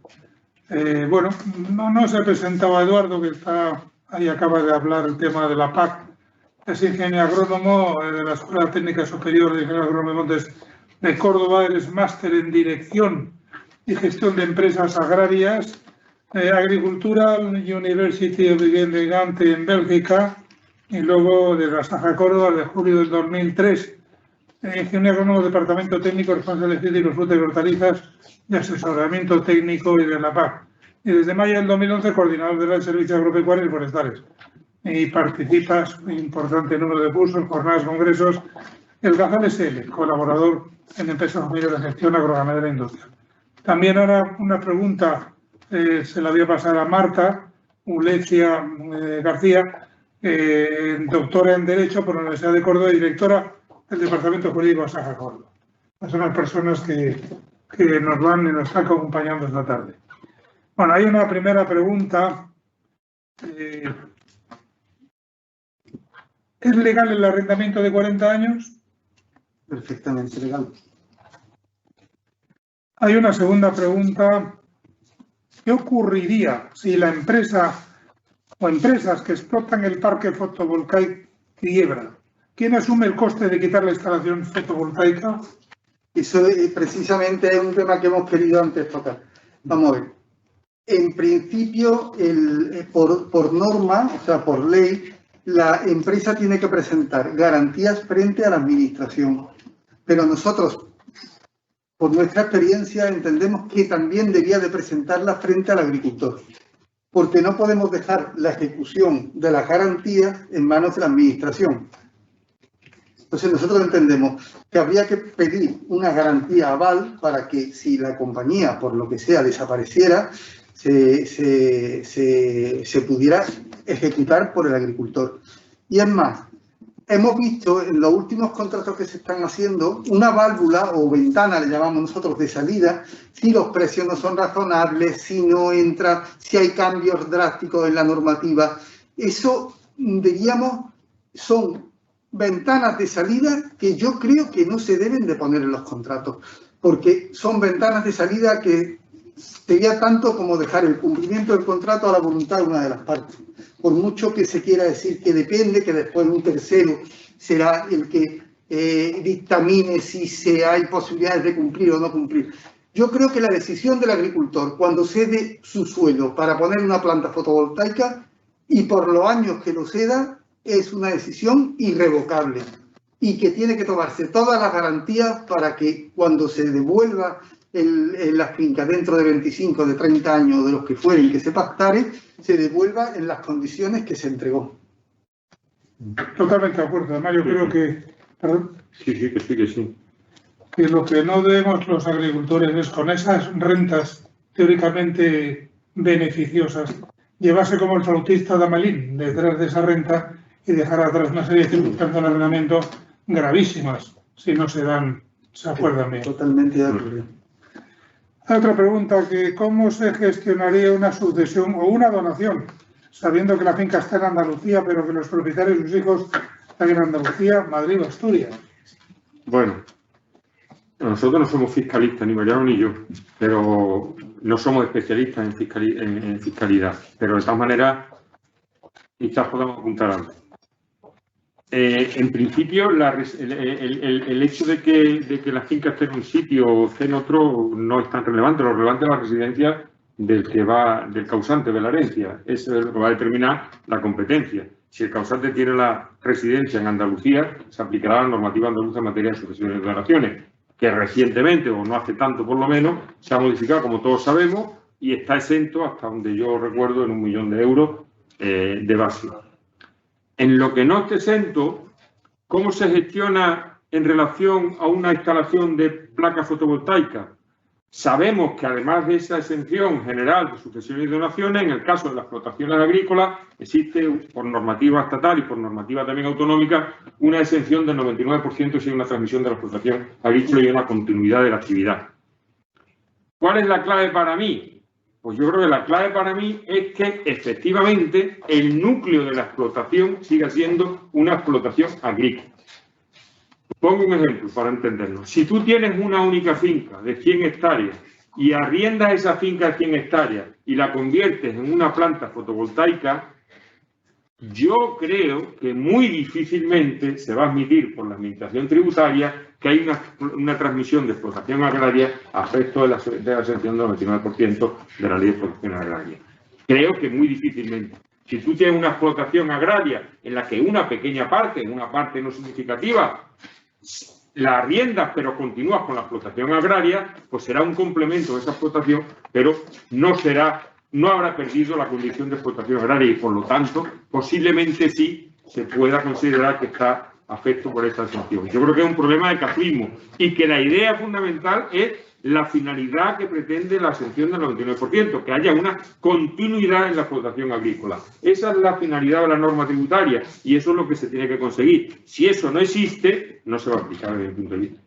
A: Bueno, no se ha presentado a Eduardo, que está ahí, acaba de hablar el tema de la PAC. Es ingeniero agrónomo de la Escuela Técnica Superior de Ingenieros Agrónomos de Córdoba. Eres máster en Dirección y Gestión de Empresas Agrarias, Agricultural University of Gante en Bélgica, y luego de la Asaja Córdoba de julio del 2003. Ingeniero agrónomo, Departamento Técnico, responsable de cítricos, frutas y hortalizas y asesoramiento técnico y de la PAC. Y desde mayo del 2011, coordinador del Servicio Agropecuario y Forestales. Y participas en importante número de cursos, jornadas, congresos. El Gazal SL, colaborador en empresas familiares de gestión agroganadera industrial. También ahora una pregunta, se la voy a pasar a Marta Ulecia García, doctora en Derecho por la Universidad de Córdoba y directora del Departamento Jurídico de Asaja Córdoba. Son las personas que nos van y nos están acompañando esta tarde. Bueno, hay una primera pregunta. ¿Es legal el arrendamiento de 40 años?
B: Perfectamente legal.
A: Hay una segunda pregunta. ¿Qué ocurriría si la empresa o empresas que explotan el parque fotovoltaico quiebran? ¿Quién asume el coste de quitar la instalación fotovoltaica?
B: Eso precisamente es un tema que hemos querido antes tocar. Vamos a ver. En principio, por norma, o sea, por ley, la empresa tiene que presentar garantías frente a la administración. Pero nosotros, por nuestra experiencia, entendemos que también debía de presentarlas frente al agricultor. Porque no podemos dejar la ejecución de las garantías en manos de la administración. Entonces nosotros entendemos que habría que pedir una garantía aval para que si la compañía, por lo que sea, desapareciera, se pudiera ejecutar por el agricultor. Y es más, hemos visto en los últimos contratos que se están haciendo una válvula o ventana, le llamamos nosotros, de salida, si los precios no son razonables, si no entra, si hay cambios drásticos en la normativa. Eso, diríamos, son ventanas de salida que yo creo que no se deben de poner en los contratos, porque son ventanas de salida que sería tanto como dejar el cumplimiento del contrato a la voluntad de una de las partes. Por mucho que se quiera decir que depende, que después un tercero será el que dictamine si hay posibilidades de cumplir o no cumplir. Yo creo que la decisión del agricultor cuando cede su suelo para poner una planta fotovoltaica y por los años que lo ceda es una decisión irrevocable y que tiene que tomarse todas las garantías para que cuando se devuelva la finca dentro de 25, de 30 años, de los que fueren que se pactare, se devuelva en las condiciones que se entregó.
A: Totalmente de acuerdo. Además, yo creo que... ¿Perdón?
C: Sí.
A: Que lo que no debemos los agricultores es con esas rentas teóricamente beneficiosas, llevarse como el flautista de Amelín detrás de esa renta y dejar atrás una serie de circunstancias de arrendamiento gravísimas si no se dan, se acuerdan bien.
B: Totalmente de acuerdo.
A: Otra pregunta, que ¿cómo se gestionaría una sucesión o una donación, sabiendo que la finca está en Andalucía, pero que los propietarios y sus hijos están en Andalucía, Madrid o Asturias?
C: Bueno, nosotros no somos fiscalistas, ni Mariano ni yo, pero no somos especialistas en fiscalidad. Pero de todas maneras, quizás podamos apuntar algo. En principio, el hecho de que la finca esté en un sitio o esté en otro no es tan relevante. Lo relevante es la residencia del causante de la herencia. Eso es lo que va a determinar la competencia. Si el causante tiene la residencia en Andalucía, se aplicará la normativa andaluza en materia de sucesiones y donaciones, que recientemente, o no hace tanto por lo menos, se ha modificado, como todos sabemos, y está exento, hasta donde yo recuerdo, en 1 millón de euros de base. En lo que no esté exento, ¿cómo se gestiona en relación a una instalación de placa fotovoltaica? Sabemos que además de esa exención general de sucesiones y donaciones, en el caso de las explotaciones agrícolas, existe por normativa estatal y por normativa también autonómica una exención del 99% si hay una transmisión de la explotación agrícola y una continuidad de la actividad. ¿Cuál es la clave para mí? Pues yo creo que la clave para mí es que efectivamente el núcleo de la explotación siga siendo una explotación agrícola. Pongo un ejemplo para entenderlo. Si tú tienes una única finca de 100 hectáreas y arriendas esa finca de 100 hectáreas y la conviertes en una planta fotovoltaica, yo creo que muy difícilmente se va a admitir por la administración tributaria que hay una transmisión de explotación agraria a efecto de la exención del 99% de la ley de explotación agraria. Creo que muy difícilmente. Si tú tienes una explotación agraria en la que una pequeña parte, una parte no significativa, la arriendas pero continúas con la explotación agraria, pues será un complemento de esa explotación, pero no habrá perdido la condición de explotación agraria y por lo tanto posiblemente sí se pueda considerar que está afecto por esta exención. Yo creo que es un problema de casuismo y que la idea fundamental es la finalidad que pretende la exención del 99%, que haya una continuidad en la explotación agrícola. Esa es la finalidad de la norma tributaria y eso es lo que se tiene que conseguir. Si eso no existe, no se va a aplicar desde mi punto de vista.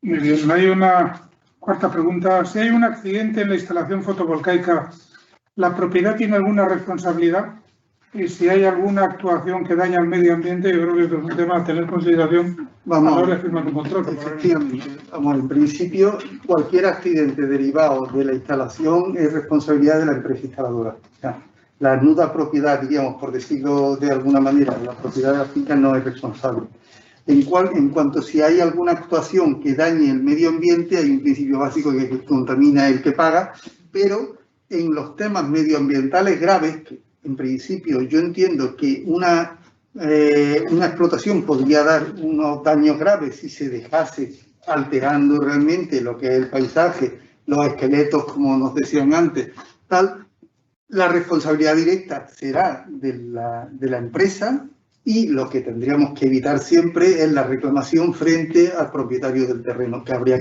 A: Muy bien, hay una cuarta pregunta. Si hay un accidente en la instalación fotovoltaica, ¿la propiedad tiene alguna responsabilidad? Y si hay alguna actuación que daña al medio ambiente, yo creo que esto es un tema a tener en consideración a la hora de firmar un contrato.
B: Efectivamente. Vamos, en principio, cualquier accidente derivado de la instalación es responsabilidad de la empresa instaladora. O sea, la nuda propiedad, diríamos, por decirlo de alguna manera, la propiedad de la finca no es responsable. En cuanto si hay alguna actuación que dañe el medio ambiente, hay un principio básico que contamina el que paga, pero en los temas medioambientales graves, que en principio yo entiendo que una explotación podría dar unos daños graves si se dejase alterando realmente lo que es el paisaje, los esqueletos, como nos decían antes, tal, la responsabilidad directa será de la empresa. Y lo que tendríamos que evitar siempre es la reclamación frente al propietario del terreno, que habría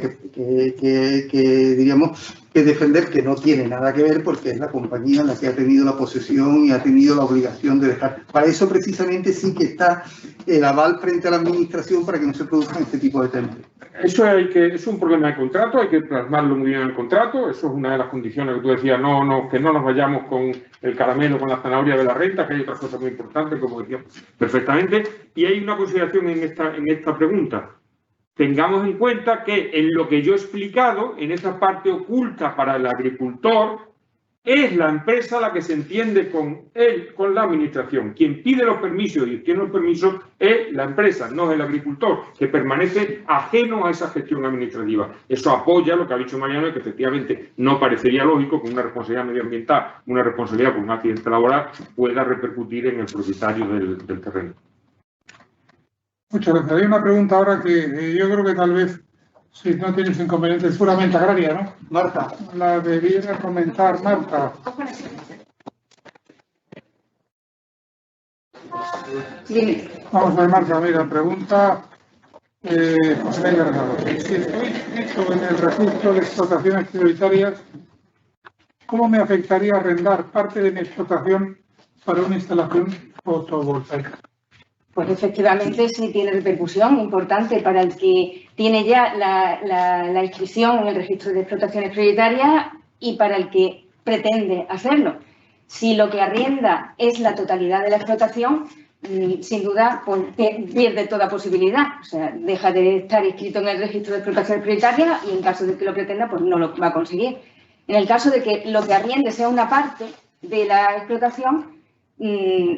B: diríamos, que defender, que no tiene nada que ver porque es la compañía la que ha tenido la posesión y ha tenido la obligación de dejar. Para eso precisamente sí que está el aval frente a la administración para que no se produzcan este tipo de temas.
C: Eso es un problema de contrato, hay que plasmarlo muy bien en el contrato. Eso es una de las condiciones que tú decías, que no nos vayamos con el caramelo, con la zanahoria de la renta, que hay otras cosas muy importantes, como decía perfectamente. Y hay una consideración en esta pregunta. Tengamos en cuenta que en lo que yo he explicado, en esa parte oculta para el agricultor, es la empresa la que se entiende con la administración. Quien pide los permisos y obtiene los permisos es la empresa, no es el agricultor, que permanece ajeno a esa gestión administrativa. Eso apoya lo que ha dicho Mariano, que efectivamente no parecería lógico que una responsabilidad medioambiental, una responsabilidad por un accidente laboral, pueda repercutir en el propietario del terreno.
A: Muchas gracias. Hay una pregunta ahora que yo creo que tal vez, si no tienes inconvenientes, puramente agraria, ¿no?
B: Marta.
A: La debiera comentar Marta.
E: Dime.
A: Vamos a ver, Marta, mira, pregunta José Miguel Gargado. Si estoy inscrito en el registro de explotaciones prioritarias, ¿cómo me afectaría arrendar parte de mi explotación para una instalación fotovoltaica?
E: Pues efectivamente sí tiene repercusión importante para el que tiene ya la inscripción en el registro de explotaciones prioritarias y para el que pretende hacerlo. Si lo que arrienda es la totalidad de la explotación, sin duda pues, pierde toda posibilidad. O sea, deja de estar inscrito en el registro de explotaciones prioritarias y en caso de que lo pretenda, pues no lo va a conseguir. En el caso de que lo que arriende sea una parte de la explotación,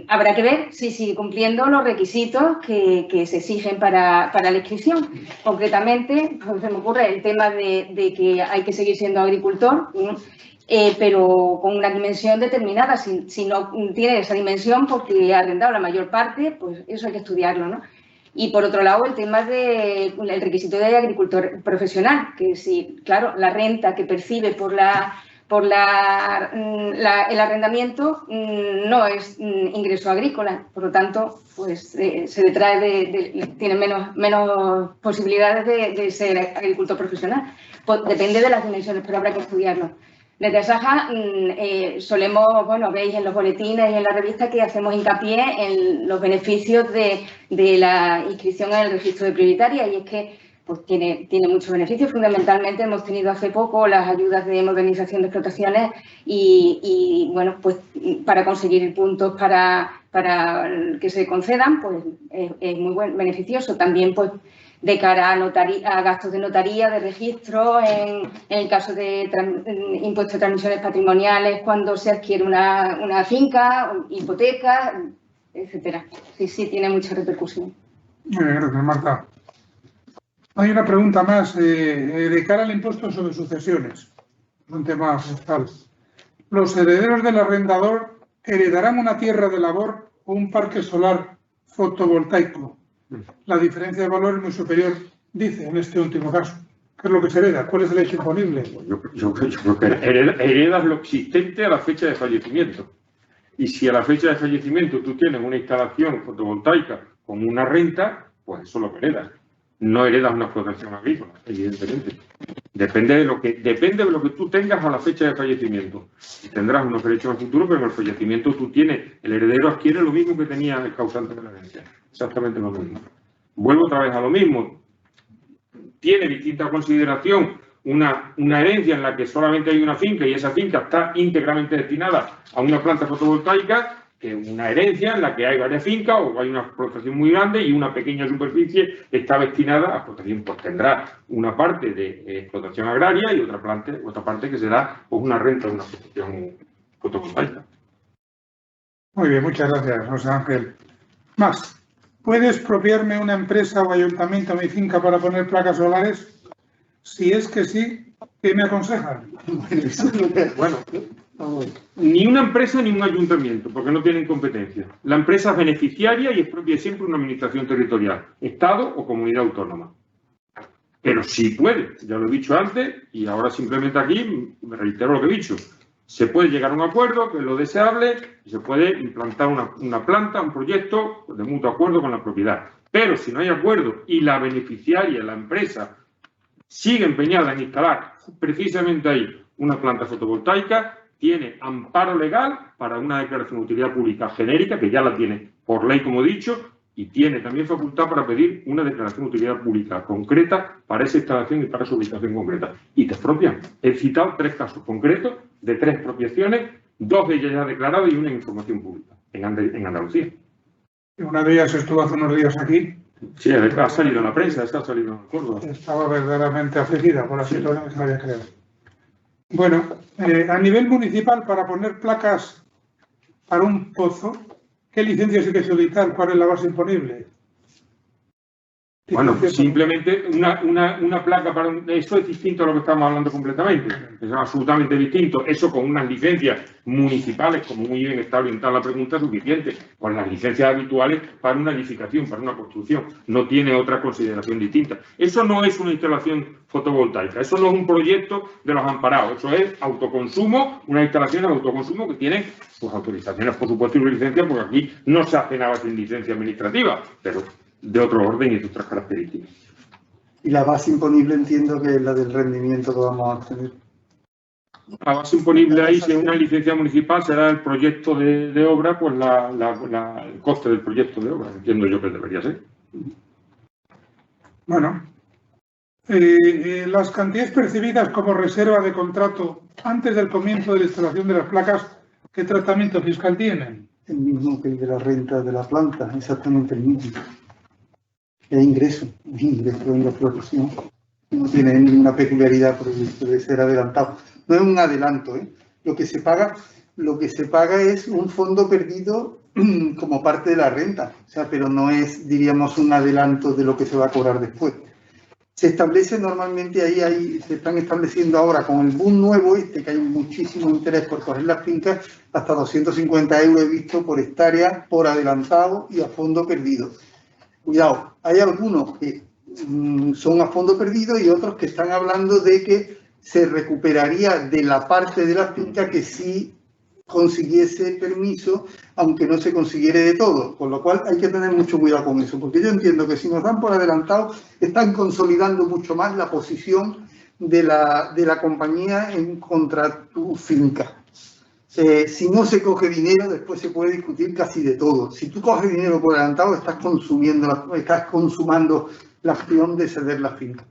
E: habrá que ver si sigue cumpliendo los requisitos que se exigen para la inscripción. Concretamente, pues, se me ocurre el tema de que hay que seguir siendo agricultor, pero con una dimensión determinada. Si no tiene esa dimensión porque ha arrendado la mayor parte, pues eso hay que estudiarlo, ¿no? Y por otro lado, el tema del requisito de agricultor profesional, que si, claro, la renta que percibe por el arrendamiento no es ingreso agrícola, por lo tanto, pues se detrae tiene menos posibilidades de ser agricultor profesional. Pues, depende de las dimensiones, pero habrá que estudiarlo. Desde Asaja solemos, bueno, veis en los boletines y en la revista que hacemos hincapié en los beneficios de la inscripción en el registro de prioritaria, y es que pues tiene muchos beneficios. Fundamentalmente hemos tenido hace poco las ayudas de modernización de explotaciones y bueno, pues para conseguir puntos para que se concedan, pues es muy beneficioso. También pues de cara a gastos de notaría, de registro, en el caso de impuestos de transmisiones patrimoniales, cuando se adquiere una finca, hipoteca, etcétera. Sí, tiene mucha repercusión.
A: Muy bien, gracias, Marta. Hay una pregunta más de cara al impuesto sobre sucesiones, un tema fiscal. ¿Los herederos del arrendador heredarán una tierra de labor o un parque solar fotovoltaico? La diferencia de valor es muy superior, dice, en este último caso. ¿Qué es lo que se hereda? ¿Cuál es el hecho imponible?
C: Yo creo que heredas lo existente a la fecha de fallecimiento. Y si a la fecha de fallecimiento tú tienes una instalación fotovoltaica con una renta, pues eso lo heredas. No heredas una explotación agrícola, evidentemente. Depende de lo que tú tengas a la fecha de fallecimiento. Y tendrás unos derechos en el futuro, pero en el fallecimiento tú tienes, el heredero adquiere lo mismo que tenía el causante de la herencia. Exactamente lo mismo. Vuelvo otra vez a lo mismo. Tiene distinta consideración una herencia en la que solamente hay una finca y esa finca está íntegramente destinada a una planta fotovoltaica, que una herencia en la que hay varias fincas o hay una explotación muy grande y una pequeña superficie está destinada a explotación. Pues tendrá una parte de explotación agraria y otra parte que será pues, una renta de una explotación fotovoltaica.
A: Muy bien, muchas gracias, José Ángel. Más. ¿Puede expropiarme una empresa o ayuntamiento mi finca para poner placas solares? Si es que sí, ¿qué me aconsejan?
C: Bueno, ni una empresa ni un ayuntamiento, porque no tienen competencia. La empresa es beneficiaria y expropia siempre una administración territorial, Estado o comunidad autónoma. Pero sí puede, ya lo he dicho antes y ahora simplemente aquí me reitero lo que he dicho. Se puede llegar a un acuerdo, que es lo deseable, y se puede implantar una planta, un proyecto de mutuo acuerdo con la propiedad. Pero si no hay acuerdo y la beneficiaria, la empresa, sigue empeñada en instalar precisamente ahí una planta fotovoltaica, tiene amparo legal para una declaración de utilidad pública genérica, que ya la tiene por ley, como he dicho, y tiene también facultad para pedir una declaración de utilidad pública concreta para esa instalación y para su ubicación concreta. Y te expropian. He citado 3 casos concretos de 3 expropiaciones, 2 de ellas ya declaradas y una en información pública en Andalucía.
A: Una de ellas estuvo hace unos días aquí.
C: Sí, ha salido en la prensa, ha salido en Córdoba.
A: Estaba verdaderamente afligida por la situación que se había creado. Bueno, a nivel municipal, para poner placas para un pozo, ¿qué licencias hay que solicitar? ¿Cuál es la base imponible?
C: Bueno, simplemente una placa para eso es distinto a lo que estamos hablando completamente. Es absolutamente distinto. Eso con unas licencias municipales, como muy bien está orientada la pregunta, es suficiente. Con las licencias habituales para una edificación, para una construcción. No tiene otra consideración distinta. Eso no es una instalación fotovoltaica. Eso no es un proyecto de los amparados. Eso es autoconsumo, una instalación de autoconsumo que tiene pues, autorizaciones, por supuesto, y una licencia, porque aquí no se hace nada sin licencia administrativa, pero de otro orden y de otras características.
B: Y la base imponible entiendo que es la del rendimiento que vamos a tener.
C: La base imponible ahí, si es una licencia municipal, será el proyecto de obra, pues el coste del proyecto de obra, entiendo yo que debería ser.
A: Bueno, las cantidades percibidas como reserva de contrato antes del comienzo de la instalación de las placas, ¿qué tratamiento fiscal tienen?
B: El mismo que el de la renta de la planta, exactamente el mismo. Es ingreso en la explotación. No tiene ninguna peculiaridad por el hecho de ser adelantado. No es un adelanto, ¿eh? Lo que se paga es un fondo perdido como parte de la renta, o sea, pero no es, diríamos, un adelanto de lo que se va a cobrar después. Se establece normalmente se están estableciendo ahora con el boom nuevo que hay muchísimo interés por coger las fincas, hasta 250 euros he visto por hectárea, por adelantado y a fondo perdido. Cuidado, hay algunos que son a fondo perdido y otros que están hablando de que se recuperaría de la parte de la finca que sí consiguiese permiso, aunque no se consiguiera de todo, con lo cual hay que tener mucho cuidado con eso, porque yo entiendo que si nos dan por adelantado, están consolidando mucho más la posición de la compañía contra tu finca. Si no se coge dinero, después se puede discutir casi de todo. Si tú coges dinero por adelantado, estás consumando la acción de ceder la finca.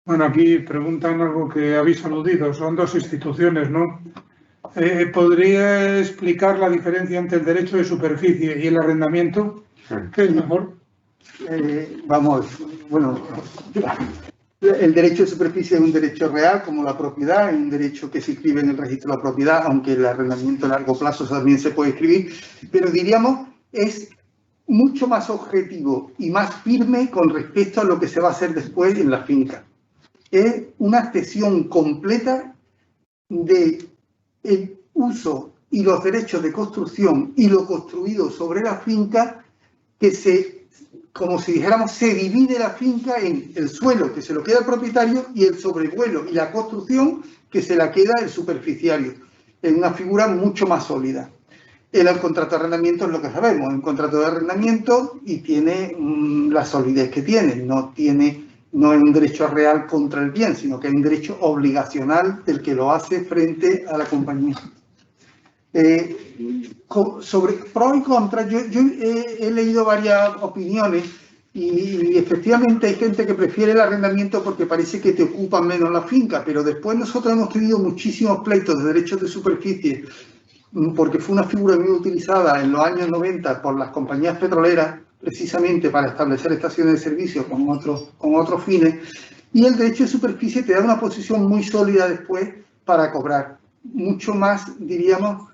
A: Bueno, aquí preguntan algo que habéis aludido, son 2 instituciones, ¿no? ¿Podría explicar la diferencia entre el derecho de superficie y el arrendamiento? ¿Qué es mejor?
B: Vamos, bueno, el derecho de superficie es un derecho real, como la propiedad, es un derecho que se inscribe en el registro de la propiedad, aunque el arrendamiento a largo plazo también se puede escribir, pero diríamos, es mucho más objetivo y más firme con respecto a lo que se va a hacer después en la finca. Es una cesión completa del uso y los derechos de construcción y lo construido sobre la finca, que como si dijéramos, se divide la finca en el suelo que se lo queda el propietario y el sobrevuelo y la construcción que se la queda el superficiario. Es una figura mucho más sólida. El contrato de arrendamiento es lo que sabemos, un contrato de arrendamiento y tiene la solidez que tiene, no es un derecho real contra el bien, sino que es un derecho obligacional del que lo hace frente a la compañía. Sobre pros y contras, yo he leído varias opiniones y efectivamente hay gente que prefiere el arrendamiento porque parece que te ocupan menos la finca, pero después nosotros hemos tenido muchísimos pleitos de derechos de superficie porque fue una figura muy utilizada en los años 90 por las compañías petroleras precisamente para establecer estaciones de servicio con otros fines, y el derecho de superficie te da una posición muy sólida después para cobrar, mucho más, diríamos,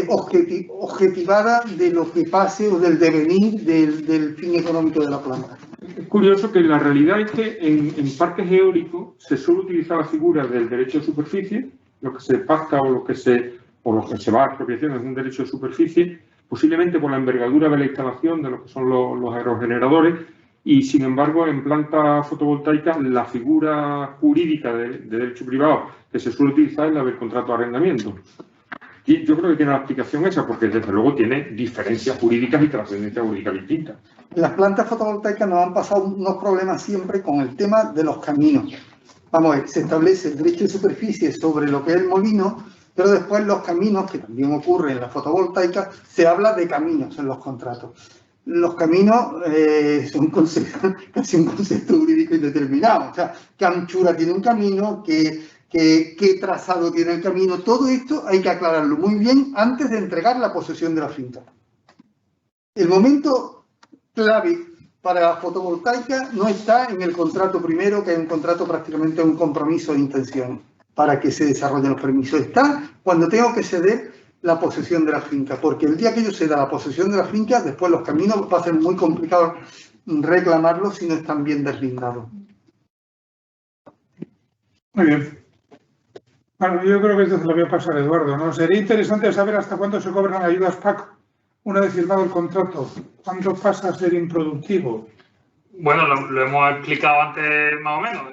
B: objetivada de lo que pase o del devenir del fin económico de la planta.
C: Es curioso que la realidad es que en parques eólicos se suele utilizar la figura del derecho de superficie, lo que se pacta o lo que se va a expropiación es un derecho de superficie, posiblemente por la envergadura de la instalación de lo que son los aerogeneradores, y sin embargo en plantas fotovoltaicas la figura jurídica de derecho privado que se suele utilizar es la del contrato de arrendamiento. Y yo creo que tiene la aplicación esa porque desde luego tiene diferencias jurídicas y trascendencias jurídicas distintas.
B: Las plantas fotovoltaicas nos han pasado unos problemas siempre con el tema de los caminos. Vamos a ver, se establece el derecho de superficie sobre lo que es el molino, Pero después los caminos, que también ocurre en la fotovoltaica, se habla de caminos en los contratos. Los caminos son casi un concepto jurídico indeterminado. O sea, qué anchura tiene un camino, qué trazado tiene el camino. Todo esto hay que aclararlo muy bien antes de entregar la posesión de la finca. El momento clave para la fotovoltaica no está en el contrato primero, que es un contrato prácticamente un compromiso de intención para que se desarrollen los permisos. Está cuando tengo que ceder la posesión de la finca, porque el día que yo ceda la posesión de la finca, después los caminos va a ser muy complicado reclamarlos si no están bien deslindados.
A: Muy bien. Bueno, yo creo que esto se lo voy a pasar a Eduardo, ¿no? Sería interesante saber hasta cuándo se cobran ayudas PAC una vez firmado el contrato. ¿Cuándo pasa a ser improductivo?
D: Bueno, lo hemos explicado antes más o menos.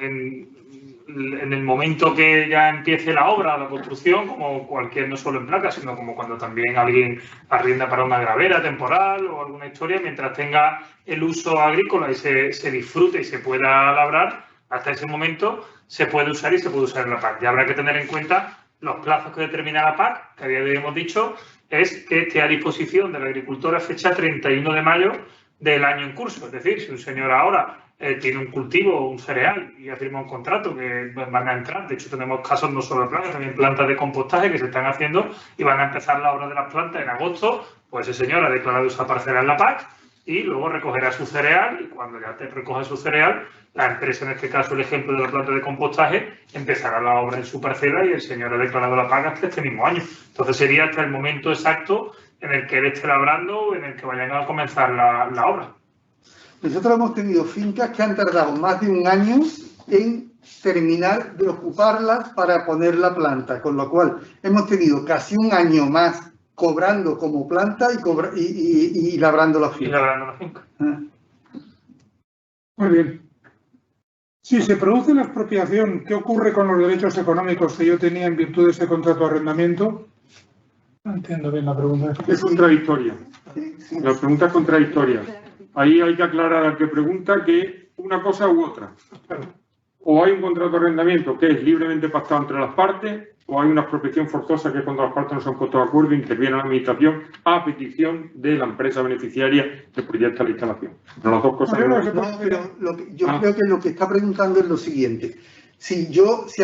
D: En el momento que ya empiece la obra, la construcción, como cualquier, no solo en placa, sino como cuando también alguien arrienda para una gravera temporal o alguna historia, mientras tenga el uso agrícola y se disfrute y se pueda labrar, hasta ese momento se puede usar y se puede usar en la PAC. Ya habrá que tener en cuenta los plazos que determina la PAC, que a día de hoy hemos dicho, es que esté a disposición del agricultor a fecha 31 de mayo del año en curso. Es decir, si un señor ahora tiene un cultivo o un cereal y ha firmado un contrato que van a entrar, de hecho tenemos casos no solo de plantas, también plantas de compostaje que se están haciendo y van a empezar la obra de las plantas en agosto, pues ese señor ha declarado esa parcela en la PAC y luego recogerá su cereal y cuando ya te recoja su cereal, la empresa, en este caso el ejemplo de la planta de compostaje, empezará la obra en su parcela y el señor ha declarado la PAC hasta este mismo año. Entonces sería hasta el momento exacto en el que él esté labrando o en el que vayan a comenzar la obra.
B: Nosotros hemos tenido fincas que han tardado más de un año en terminar de ocuparlas para poner la planta, con lo cual hemos tenido casi un año más cobrando como planta y labrando la finca.
D: Y labrando la finca.
A: Muy bien. Si se produce la expropiación, ¿qué ocurre con los derechos económicos que yo tenía en virtud de ese contrato de arrendamiento? No entiendo bien la pregunta.
C: Es contradictoria. La pregunta es contradictoria. Ahí hay que aclarar al que pregunta que una cosa u otra. O hay un contrato de arrendamiento que es libremente pactado entre las partes, o hay una expropiación forzosa que es cuando las partes no se han puesto de acuerdo e interviene la administración a petición de la empresa beneficiaria que proyecta la instalación. Pero las dos cosas
B: yo creo que lo que está preguntando es lo siguiente. Si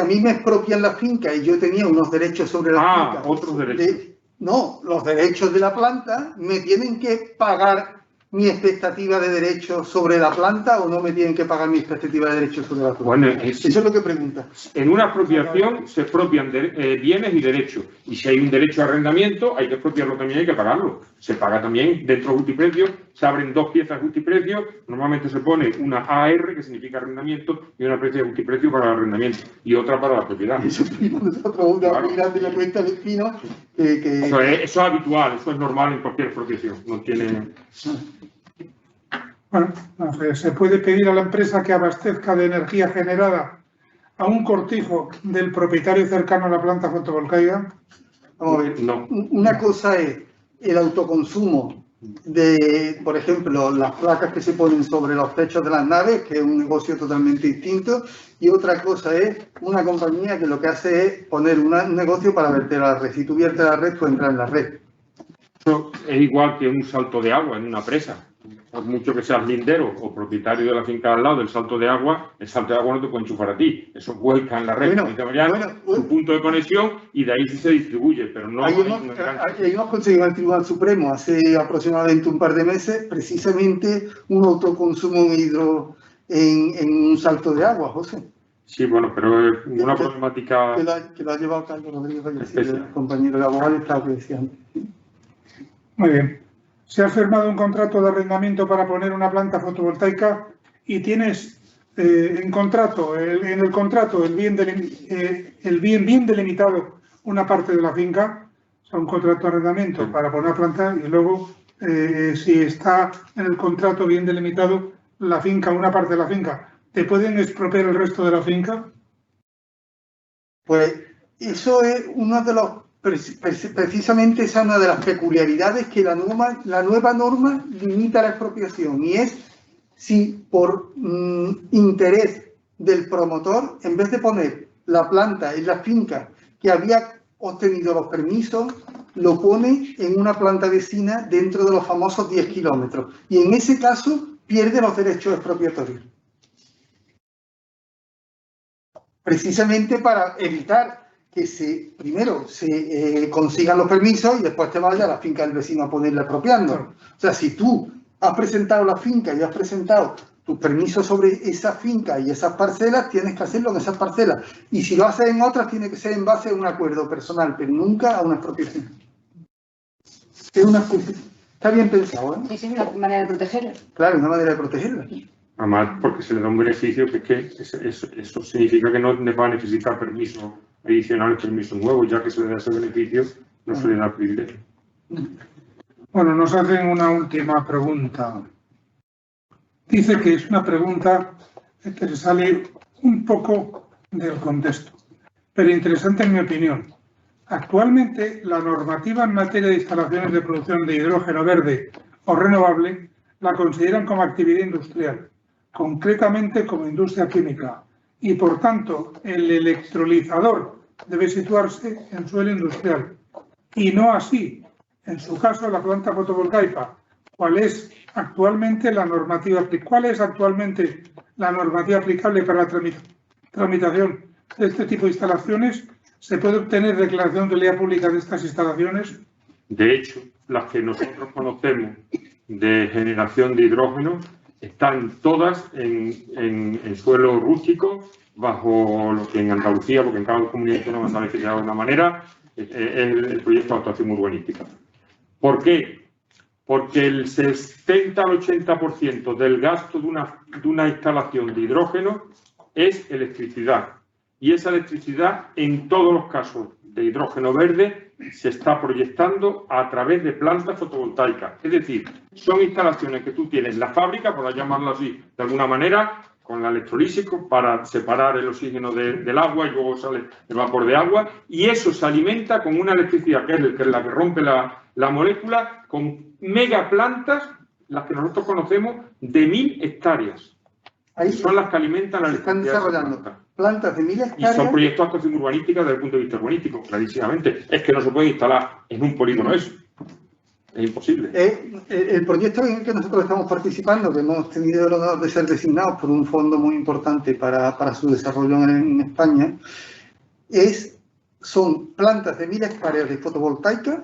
B: a mí me expropian la finca y yo tenía unos derechos sobre la finca...
C: otros derechos.
B: Los derechos de la planta, ¿me tienen que pagar mi expectativa de derechos sobre la planta o no me tienen que pagar mi expectativa de derechos sobre la planta?
C: Bueno,
B: eso es lo que pregunta.
C: En una expropiación se expropian bienes y derechos. Y si hay un derecho de arrendamiento, hay que expropiarlo también, hay que pagarlo. Se paga también dentro de justiprecio, se abren dos piezas de justiprecio, normalmente se pone una AR, que significa arrendamiento, y una pieza de justiprecio para el arrendamiento, y otra para la propiedad.
B: Eso nosotros una muy grande la cuenta de Espino.
C: Eso es habitual, eso es normal en cualquier expropiación. No tiene...
A: Bueno, no sé, ¿se puede pedir a la empresa que abastezca de energía generada a un cortijo del propietario cercano a la planta fotovoltaica?
B: Vamos a ver,
C: no.
B: Una cosa es el autoconsumo de, por ejemplo, las placas que se ponen sobre los techos de las naves, que es un negocio totalmente distinto, y otra cosa es una compañía que lo que hace es poner un negocio para verter a la red. Si tú viertes a la red, tú entras en la red.
C: Eso es igual que un salto de agua en una presa. Por mucho que seas lindero o propietario de la finca al lado del salto de agua, el salto de agua no te puede enchufar a ti. Eso vuelca en la red. Su punto de conexión y de ahí sí se distribuye, pero no...
B: Ahí hemos conseguido en el Tribunal Supremo hace aproximadamente un par de meses precisamente un autoconsumo en un salto de agua, José.
C: Sí, bueno, pero es una problemática...
B: Que lo ha llevado Carlos Rodríguez, el compañero de abogado del Estado que decía antes.
A: Muy bien. Se ha firmado un contrato de arrendamiento para poner una planta fotovoltaica y tienes en el contrato el bien delimitado una parte de la finca, o sea, un contrato de arrendamiento para poner una planta y luego si está en el contrato bien delimitado la finca, una parte de la finca, ¿te pueden expropiar el resto de la finca?
B: Pues eso es uno de los... Precisamente esa es una de las peculiaridades que la nueva norma limita la expropiación, y es si por interés del promotor, en vez de poner la planta en la finca que había obtenido los permisos, lo pone en una planta vecina dentro de los famosos 10 kilómetros. Y en ese caso pierde los derechos expropiatorios. Precisamente para evitar que primero se consigan los permisos y después te vaya a la finca del vecino a ponerle apropiando. O sea, si tú has presentado la finca y has presentado tus permisos sobre esa finca y esas parcelas, tienes que hacerlo en esas parcelas. Y si lo haces en otras, tiene que ser en base a un acuerdo personal, pero nunca a una expropiación. Está bien pensado, ¿eh?
E: Sí, sí, una manera de protegerla.
B: Claro, una manera de protegerla.
C: Además, porque se le da un beneficio que es que eso significa que no va a necesitar permisos adicionales, permisos nuevos, ya que se le da ese beneficio, no se le da privilegio.
A: Bueno, nos hacen una última pregunta. Dice que es una pregunta que se sale un poco del contexto, pero interesante en mi opinión. Actualmente, la normativa en materia de instalaciones de producción de hidrógeno verde o renovable la consideran como actividad industrial, concretamente como industria química, y por tanto el electrolizador debe situarse en suelo industrial, y no así, en su caso, la planta fotovoltaica. ¿Cuál es actualmente la normativa aplicable para la tramitación de este tipo de instalaciones? ¿Se puede obtener declaración de utilidad pública de estas instalaciones?
C: De hecho, las que nosotros conocemos de generación de hidrógeno están todas en suelo rústico, bajo lo que en Andalucía, porque en cada comunidad autónoma está definido de una manera, es el proyecto de actuación urbanística. ¿Por qué? Porque el 70 al 80% del gasto de una instalación de hidrógeno es electricidad. Y esa electricidad, en todos los casos de hidrógeno verde, se está proyectando a través de plantas fotovoltaicas. Es decir, son instalaciones que tú tienes en la fábrica, por llamarlo así de alguna manera, con la electrolisis para separar el oxígeno del agua y luego sale el vapor de agua, y eso se alimenta con una electricidad que es la que rompe la molécula, con megaplantas, las que nosotros conocemos, de 1000 hectáreas. Ahí son las que alimentan la electricidad.
B: Están desarrollando plantas de 1000 hectáreas.
C: Y son proyectos de actuación urbanística desde el punto de vista urbanístico, clarísimamente. Es que no se puede instalar en un polígono eso. Es imposible.
B: El proyecto en el que nosotros estamos participando, que hemos tenido el honor de ser designados por un fondo muy importante para su desarrollo en España, son plantas de 1000 hectáreas de fotovoltaica,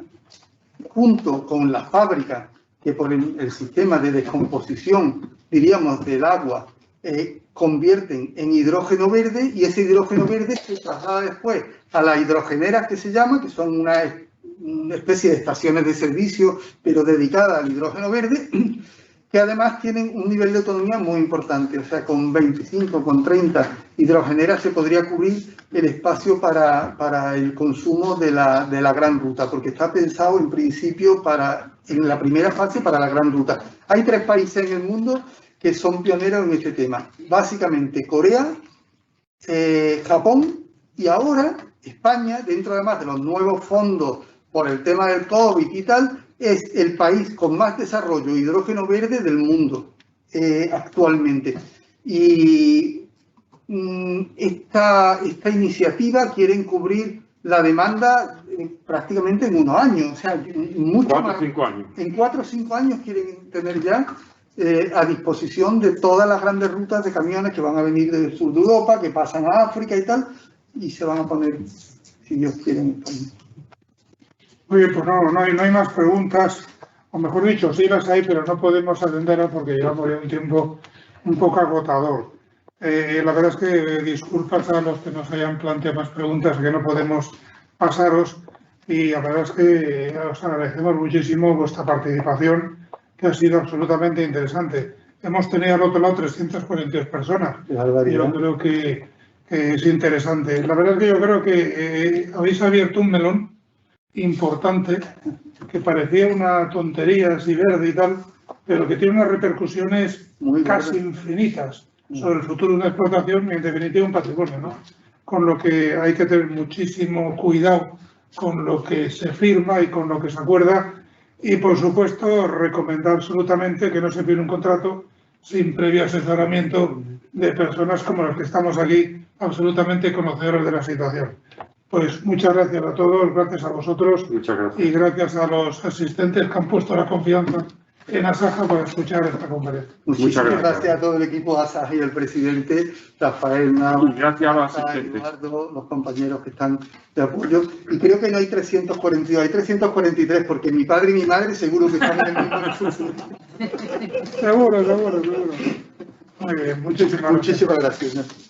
B: junto con la fábrica que por el sistema de descomposición, diríamos, del agua, convierten en hidrógeno verde, y ese hidrógeno verde se traslada después a las hidrogeneras, que se llaman, que son una especie de estaciones de servicio, pero dedicadas al hidrógeno verde, que además tienen un nivel de autonomía muy importante. O sea, con 25, con 30 hidrogeneras se podría cubrir el espacio para el consumo de la gran ruta, porque está pensado en principio en la primera fase para la gran ruta. Hay 3 países en el mundo que son pioneros en este tema. Básicamente Corea, Japón y ahora España, dentro además de los nuevos fondos por el tema del COVID y tal, es el país con más desarrollo de hidrógeno verde del mundo actualmente. Y esta iniciativa quieren cubrir la demanda prácticamente en unos años. O sea, mucho
C: 4 o 5 años.
B: En 4 o 5 años quieren tener ya a disposición de todas las grandes rutas de camiones que van a venir del sur de Europa, que pasan a África y tal, y se van a poner, si Dios quiere, en España.
A: Muy bien, pues no hay más preguntas, o mejor dicho, sí las hay, pero no podemos atenderlas porque llevamos ya un tiempo un poco agotador. La verdad es que disculpas a los que nos hayan planteado más preguntas que no podemos pasaros, y la verdad es que os agradecemos muchísimo vuestra participación, que ha sido absolutamente interesante. Hemos tenido al otro lado 342 personas. Y yo creo que es interesante. La verdad es que yo creo que habéis abierto un melón importante, que parecía una tontería así verde y tal, pero que tiene unas repercusiones casi infinitas sobre el futuro de una explotación y, en definitiva, un patrimonio, ¿no? Con lo que hay que tener muchísimo cuidado con lo que se firma y con lo que se acuerda, y, por supuesto, recomendar absolutamente que no se firme un contrato sin previo asesoramiento de personas como las que estamos aquí, absolutamente conocedores de la situación. Pues muchas gracias a todos, gracias a vosotros
C: Muchas gracias.
A: y gracias a los asistentes que han puesto la confianza en Asaja para escuchar esta conferencia.
B: Muchísimas gracias a todo el equipo de Asaja y el presidente Rafael Nava,
C: Y gracias a los asistentes.
B: Eduardo, los compañeros que están de apoyo. Y creo que no hay 342, hay 343, porque mi padre y mi madre seguro que están en el mismo discurso.
A: Seguro. Muy bien, muchísimas gracias.
B: Muchísimas gracias.